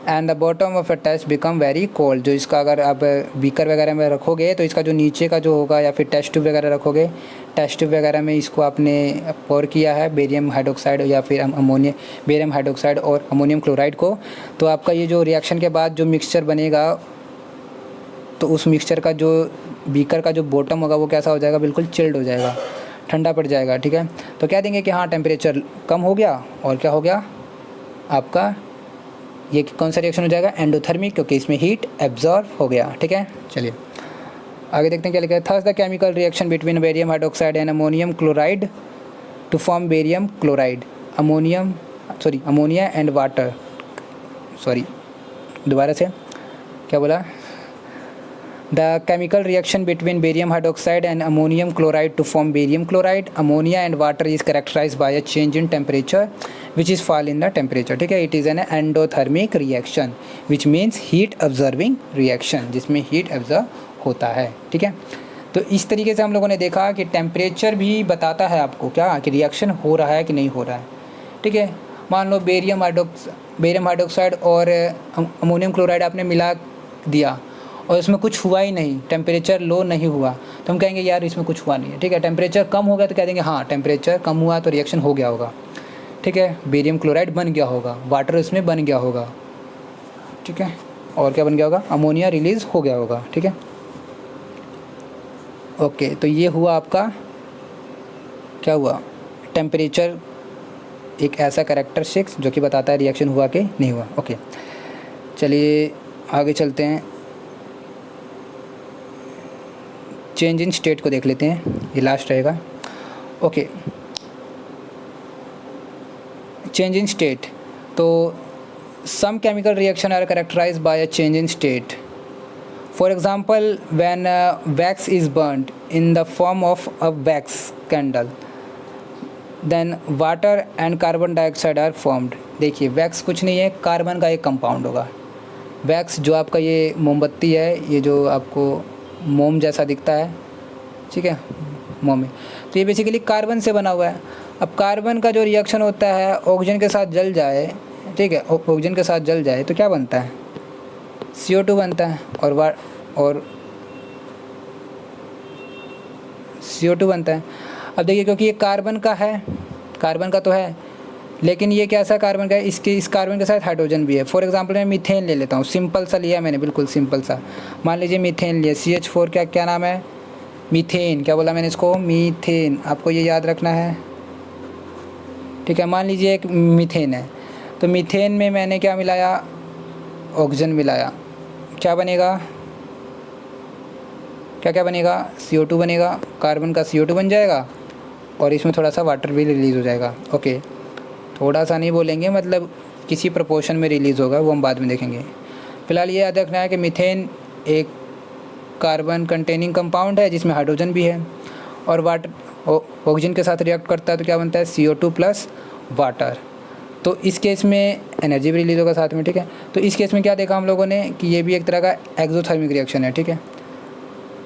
and the bottom of a test become very cold. जो इसका अगर आप बीकर वगैरह में रखोगे, तो इसका जो नीचे का जो होगा, या फिर टेस्ट ट्यूब वगैरह रखोगे, टेस्ट ट्यूब वगैरह में इसको आपने पोर किया है बेरियम हाइड्रोक्साइड या फिर बेरियम हाइड्रोक्साइड और अमोनियम क्लोराइड को, तो आपका ये जो रिएक्शन के बाद जो मिक्सचर बनेगा, तो उस मिक्सचर का जो बीकर का जो बॉटम होगा वो कैसा हो जाएगा, बिल्कुल चिल्ड हो जाएगा, ठंडा पड़ जाएगा, ठीक है। तो क्या देंगे कि हाँ टेम्परेचर कम हो गया, और क्या हो गया आपका, ये कौन सा रिएक्शन हो जाएगा, एंडोथर्मिक, क्योंकि इसमें हीट एब्जॉर्ब हो गया, ठीक है। चलिए आगे देखते हैं क्या लिखा है। Thus the chemical reaction between barium hydroxide and ammonium chloride to form barium chloride, ammonia and water, दोबारा से क्या बोला, The chemical reaction between barium hydroxide and ammonium chloride to form barium chloride, ammonia and water is characterized by a change in temperature which is fall in the temperature, ठीक है। It is an endothermic reaction which means heat absorbing reaction, जिसमें heat absorb होता है, ठीक है। तो इस तरीके से हम लोगों ने देखा कि टेम्परेचर भी बताता है आपको क्या, कि रिएक्शन हो रहा है कि नहीं हो रहा है, ठीक है। मान लो बेरियम हाइड्रोक्साइड और अमोनियम क्लोराइड आपने मिला दिया और इसमें कुछ हुआ ही नहीं, टेम्परेचर लो नहीं हुआ, तो हम कहेंगे यार इसमें कुछ हुआ नहीं है, ठीक है। टेम्परेचर कम हो गया तो कह देंगे हाँ टेम्परेचर कम हुआ तो रिएक्शन हो गया होगा, ठीक है। बेरियम क्लोराइड बन गया होगा, वाटर इसमें बन गया होगा, ठीक है। और क्या बन गया होगा, अमोनिया रिलीज़ हो गया होगा, ठीक है। ओके, तो ये हुआ आपका क्या हुआ, टेम्परेचर एक ऐसा कैरेक्टरिस्टिक्स जो कि बताता है रिएक्शन हुआ कि नहीं हुआ। ओके, चलिए आगे चलते हैं, चेंज इन स्टेट को देख लेते हैं, ये लास्ट रहेगा। ओके, चेंज इन स्टेट, तो some chemical reaction are characterised by a change in state. For example when wax is burned in the form of a wax candle, then water and carbon dioxide are formed. देखिए wax कुछ नहीं है, carbon का एक compound होगा। Wax जो आपका ये मोमबत्ती है, ये जो आपको मोम जैसा दिखता है, ठीक है, मोम में, तो ये बेसिकली कार्बन से बना हुआ है। अब कार्बन का जो रिएक्शन होता है ऑक्सीजन के साथ जल जाए, ठीक है, ऑक्सीजन के साथ जल जाए तो क्या बनता है, CO2 बनता है, और CO2 बनता है। अब देखिए क्योंकि ये कार्बन का है, कार्बन का तो है, लेकिन ये कैसा कार्बन का है, इस कार्बन के साथ हाइड्रोजन भी है। फॉर एग्जांपल मैं मीथेन ले लेता हूँ, सिंपल सा लिया मैंने, बिल्कुल सिंपल सा। मान लीजिए मीथेन लिया, CH4, क्या नाम है, मीथेन, क्या बोला मैंने इसको, मीथेन, आपको ये याद रखना है, ठीक है। मान लीजिए एक मीथेन है, तो मीथेन में मैंने क्या मिलाया, ऑक्सीजन मिलाया, क्या बनेगा, क्या क्या बनेगा, CO2 बनेगा, कार्बन का CO2 बन जाएगा और इसमें थोड़ा सा वाटर भी रिलीज़ हो जाएगा। ओके, थोड़ा सा नहीं बोलेंगे, मतलब किसी प्रोपोर्शन में रिलीज़ होगा, वो हम बाद में देखेंगे। फ़िलहाल ये याद रखना है कि मीथेन एक कार्बन कंटेनिंग कंपाउंड है जिसमें हाइड्रोजन भी है और वाटर ऑक्सीजन के साथ रिएक्ट करता है तो क्या बनता है, CO2 प्लस वाटर। तो इस केस में एनर्जी भी रिलीज़ होगा साथ में, ठीक है। तो इस केस में क्या देखा हम लोगों ने कि ये भी एक तरह का एक्सोथर्मिक रिएक्शन है, ठीक है।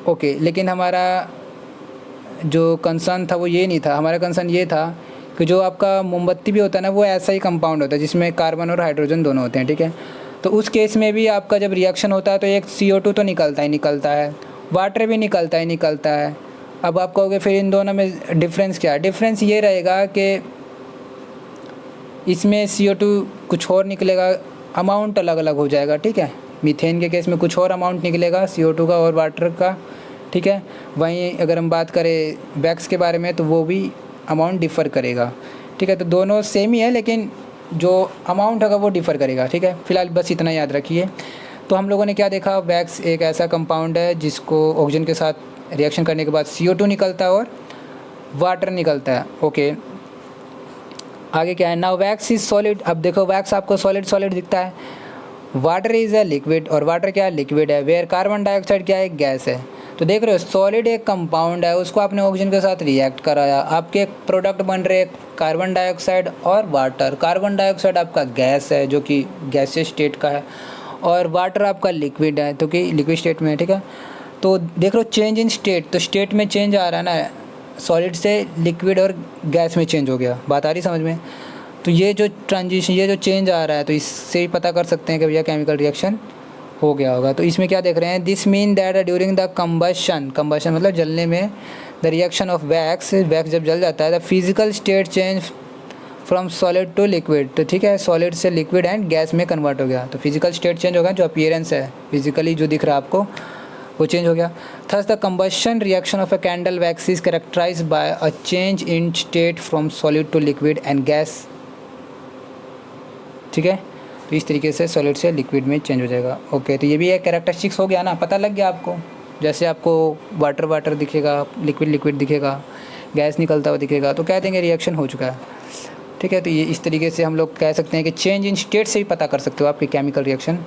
ओके, लेकिन हमारा जो कंसर्न था वो ये नहीं था, हमारा कंसर्न ये था कि जो आपका मोमबत्ती भी होता है ना, वो ऐसा ही कंपाउंड होता है जिसमें कार्बन और हाइड्रोजन दोनों होते हैं, ठीक है। तो उस केस में भी आपका जब रिएक्शन होता है तो एक CO2 तो निकलता ही निकलता है, वाटर भी निकलता ही निकलता है। अब आप कहोगे फिर इन दोनों में डिफरेंस क्या है? डिफरेंस ये रहेगा कि इसमें CO2 कुछ और निकलेगा, अमाउंट अलग अलग हो जाएगा, ठीक है। मीथेन के केस में कुछ और अमाउंट निकलेगा CO2 का और वाटर का, ठीक है। वहीं अगर हम बात करें वैक्स के बारे में तो वो भी अमाउंट डिफ़र करेगा, ठीक है। तो दोनों सेम ही है लेकिन जो अमाउंट होगा वो डिफ़र करेगा, ठीक है। फ़िलहाल बस इतना याद रखिए। तो हम लोगों ने क्या देखा, वैक्स एक ऐसा कंपाउंड है जिसको ऑक्सीजन के साथ रिएक्शन करने के बाद CO2 निकलता है और वाटर निकलता है। ओके, आगे क्या है, नाउ वैक्स इज सॉलिड। अब देखो वैक्स आपको सॉलिड सॉलिड दिखता है, वाटर इज़ अ लिक्विड और वाटर क्या है, लिक्विड है। वेयर कार्बन डाइऑक्साइड क्या है, गैस है। तो देख रहे हो सॉलिड एक कंपाउंड है, उसको आपने ऑक्सीजन के साथ रिएक्ट कराया, आपके एक प्रोडक्ट बन रहे कार्बन डाइऑक्साइड और वाटर। कार्बन डाइऑक्साइड आपका गैस है जो कि गैसियस स्टेट का है और वाटर आपका लिक्विड है तो कि लिक्विड स्टेट में है, ठीक है। तो देख लो चेंज इन स्टेट, तो स्टेट में चेंज आ रहा है ना, सॉलिड से लिक्विड और गैस में चेंज हो गया। बात आ रही समझ में? तो ये जो ट्रांजिशन, ये जो चेंज आ रहा है तो इससे ही पता कर सकते हैं कि भैया केमिकल रिएक्शन हो गया होगा। तो इसमें क्या देख रहे हैं, this mean that during the combustion, combustion मतलब जलने में, the reaction of wax, wax जब जल जाता है the physical state change from solid to liquid. तो ठीक है, सॉलिड से लिक्विड एंड गैस में कन्वर्ट हो गया। तो फिजिकल स्टेट चेंज हो गया, जो अपीयरेंस है फिजिकली जो दिख रहा है आपको वो चेंज हो गया। Thus the combustion reaction of a candle wax is characterised by a change in state from solid to liquid and gas, ठीक है। तो इस तरीके से सॉलिड से लिक्विड में चेंज हो जाएगा। ओके, तो ये भी एक कैरेक्टरिस्टिक्स हो गया ना, पता लग गया आपको। जैसे आपको वाटर वाटर दिखेगा, लिक्विड लिक्विड दिखेगा, गैस निकलता हुआ दिखेगा, तो कह देंगे रिएक्शन हो चुका है, ठीक है। तो ये इस तरीके से हम लोग कह सकते हैं कि चेंज इन स्टेट से ही पता कर सकते हो आपकी केमिकल रिएक्शन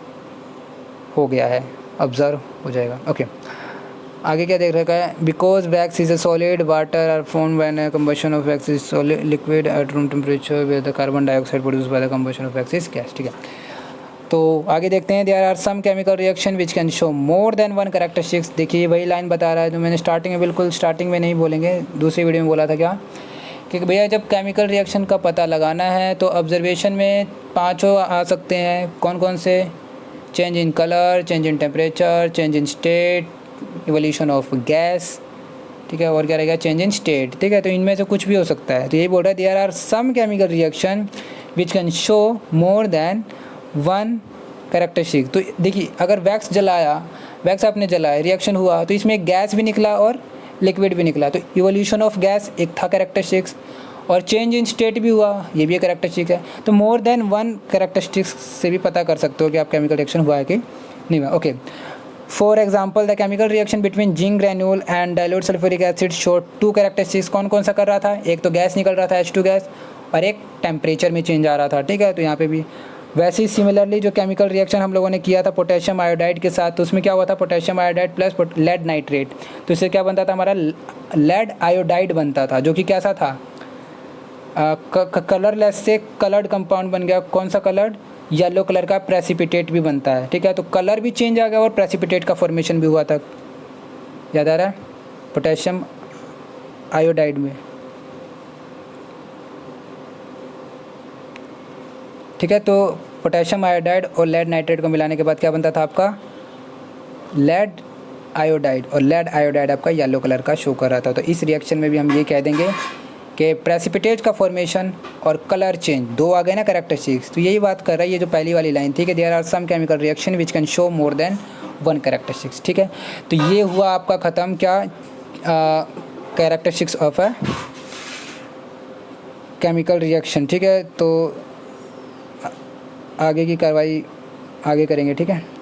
हो गया है, ऑब्जर्व हो जाएगा। ओके, आगे क्या देख रखा है, because wax is a solid, water are formed when combustion of wax is solid liquid at room temperature where the carbon dioxide produced by the combustion of wax is gas, ठीक है। तो आगे देखते हैं, there are some chemical reaction which can show more than one characteristics. देखिए वही line बता रहा है जो मैंने स्टार्टिंग में, बिल्कुल स्टार्टिंग में नहीं बोलेंगे, दूसरी वीडियो में बोला था क्या कि भैया जब केमिकल रिएक्शन का पता लगाना है तो ऑब्जर्वेशन में पाँचों आ सकते हैं। कौन कौन से, change in colour, change in temperature, change in state, evolution of gas, ठीक है, और क्या रहेगा, चेंज इन स्टेट, ठीक है। तो इनमें से कुछ भी हो सकता है। तो यही बोल रहा है there are some chemical reaction which can show more than one characteristic. तो देखिए अगर वैक्स जलाया, वैक्स आपने जलाया, रिएक्शन हुआ तो इसमें गैस भी निकला और लिक्विड भी निकला, तो इवोल्यूशन ऑफ गैस एक था कैरेक्टरिस्टिक्स, और चेंज इन स्टेट भी हुआ, ये भी एक कैरेक्टरिस्टिक है। तो मोर देन वन कैरेक्टरिस्टिक्स से भी पता कर सकते हो कि आप केमिकल रिएक्शन हुआ है कि नहीं हुआ। Okay, for example the chemical reaction between zinc granule and dilute sulphuric acid show to characteristics. कौन कौन सा कर रहा था, एक तो गैस निकल रहा था H2 गैस, और एक टेम्परेचर में चेंज आ रहा था, ठीक है। तो यहाँ पे भी वैसे ही सिमिलरली जो केमिकल रिएक्शन हम लोगों ने किया था पोटेशियम आयोडाइड के साथ, तो उसमें क्या हुआ था, potassium iodide plus lead nitrate, तो इससे क्या बनता था, हमारा लेड आयोडाइड बनता था, जो कि कैसा था, कलरलेस से कलर्ड कंपाउंड बन गया। कौन सा कलर्ड, येलो कलर का प्रेसिपिटेट भी बनता है, ठीक है। तो कलर भी चेंज आ गया और प्रेसिपिटेट का फॉर्मेशन भी हुआ था, याद आ रहा है, पोटेशियम आयोडाइड में, ठीक है। तो पोटेशियम आयोडाइड और लेड नाइट्रेट को मिलाने के बाद क्या बनता था आपका, लेड आयोडाइड, और लेड आयोडाइड आपका येलो कलर का शो कर रहा था। तो इस रिएक्शन में भी हम ये कह देंगे कि प्रेसिपिटेट का फॉर्मेशन और कलर चेंज दो आ गए ना कैरेक्टरिस्टिक्स। तो यही बात कर रहा है ये जो पहली वाली लाइन थी कि there are some chemical reaction which can show more than one characteristics, ठीक है। तो ये हुआ आपका ख़त्म क्या, characteristics of a chemical reaction, ठीक है। तो आगे की कार्रवाई आगे करेंगे, ठीक है।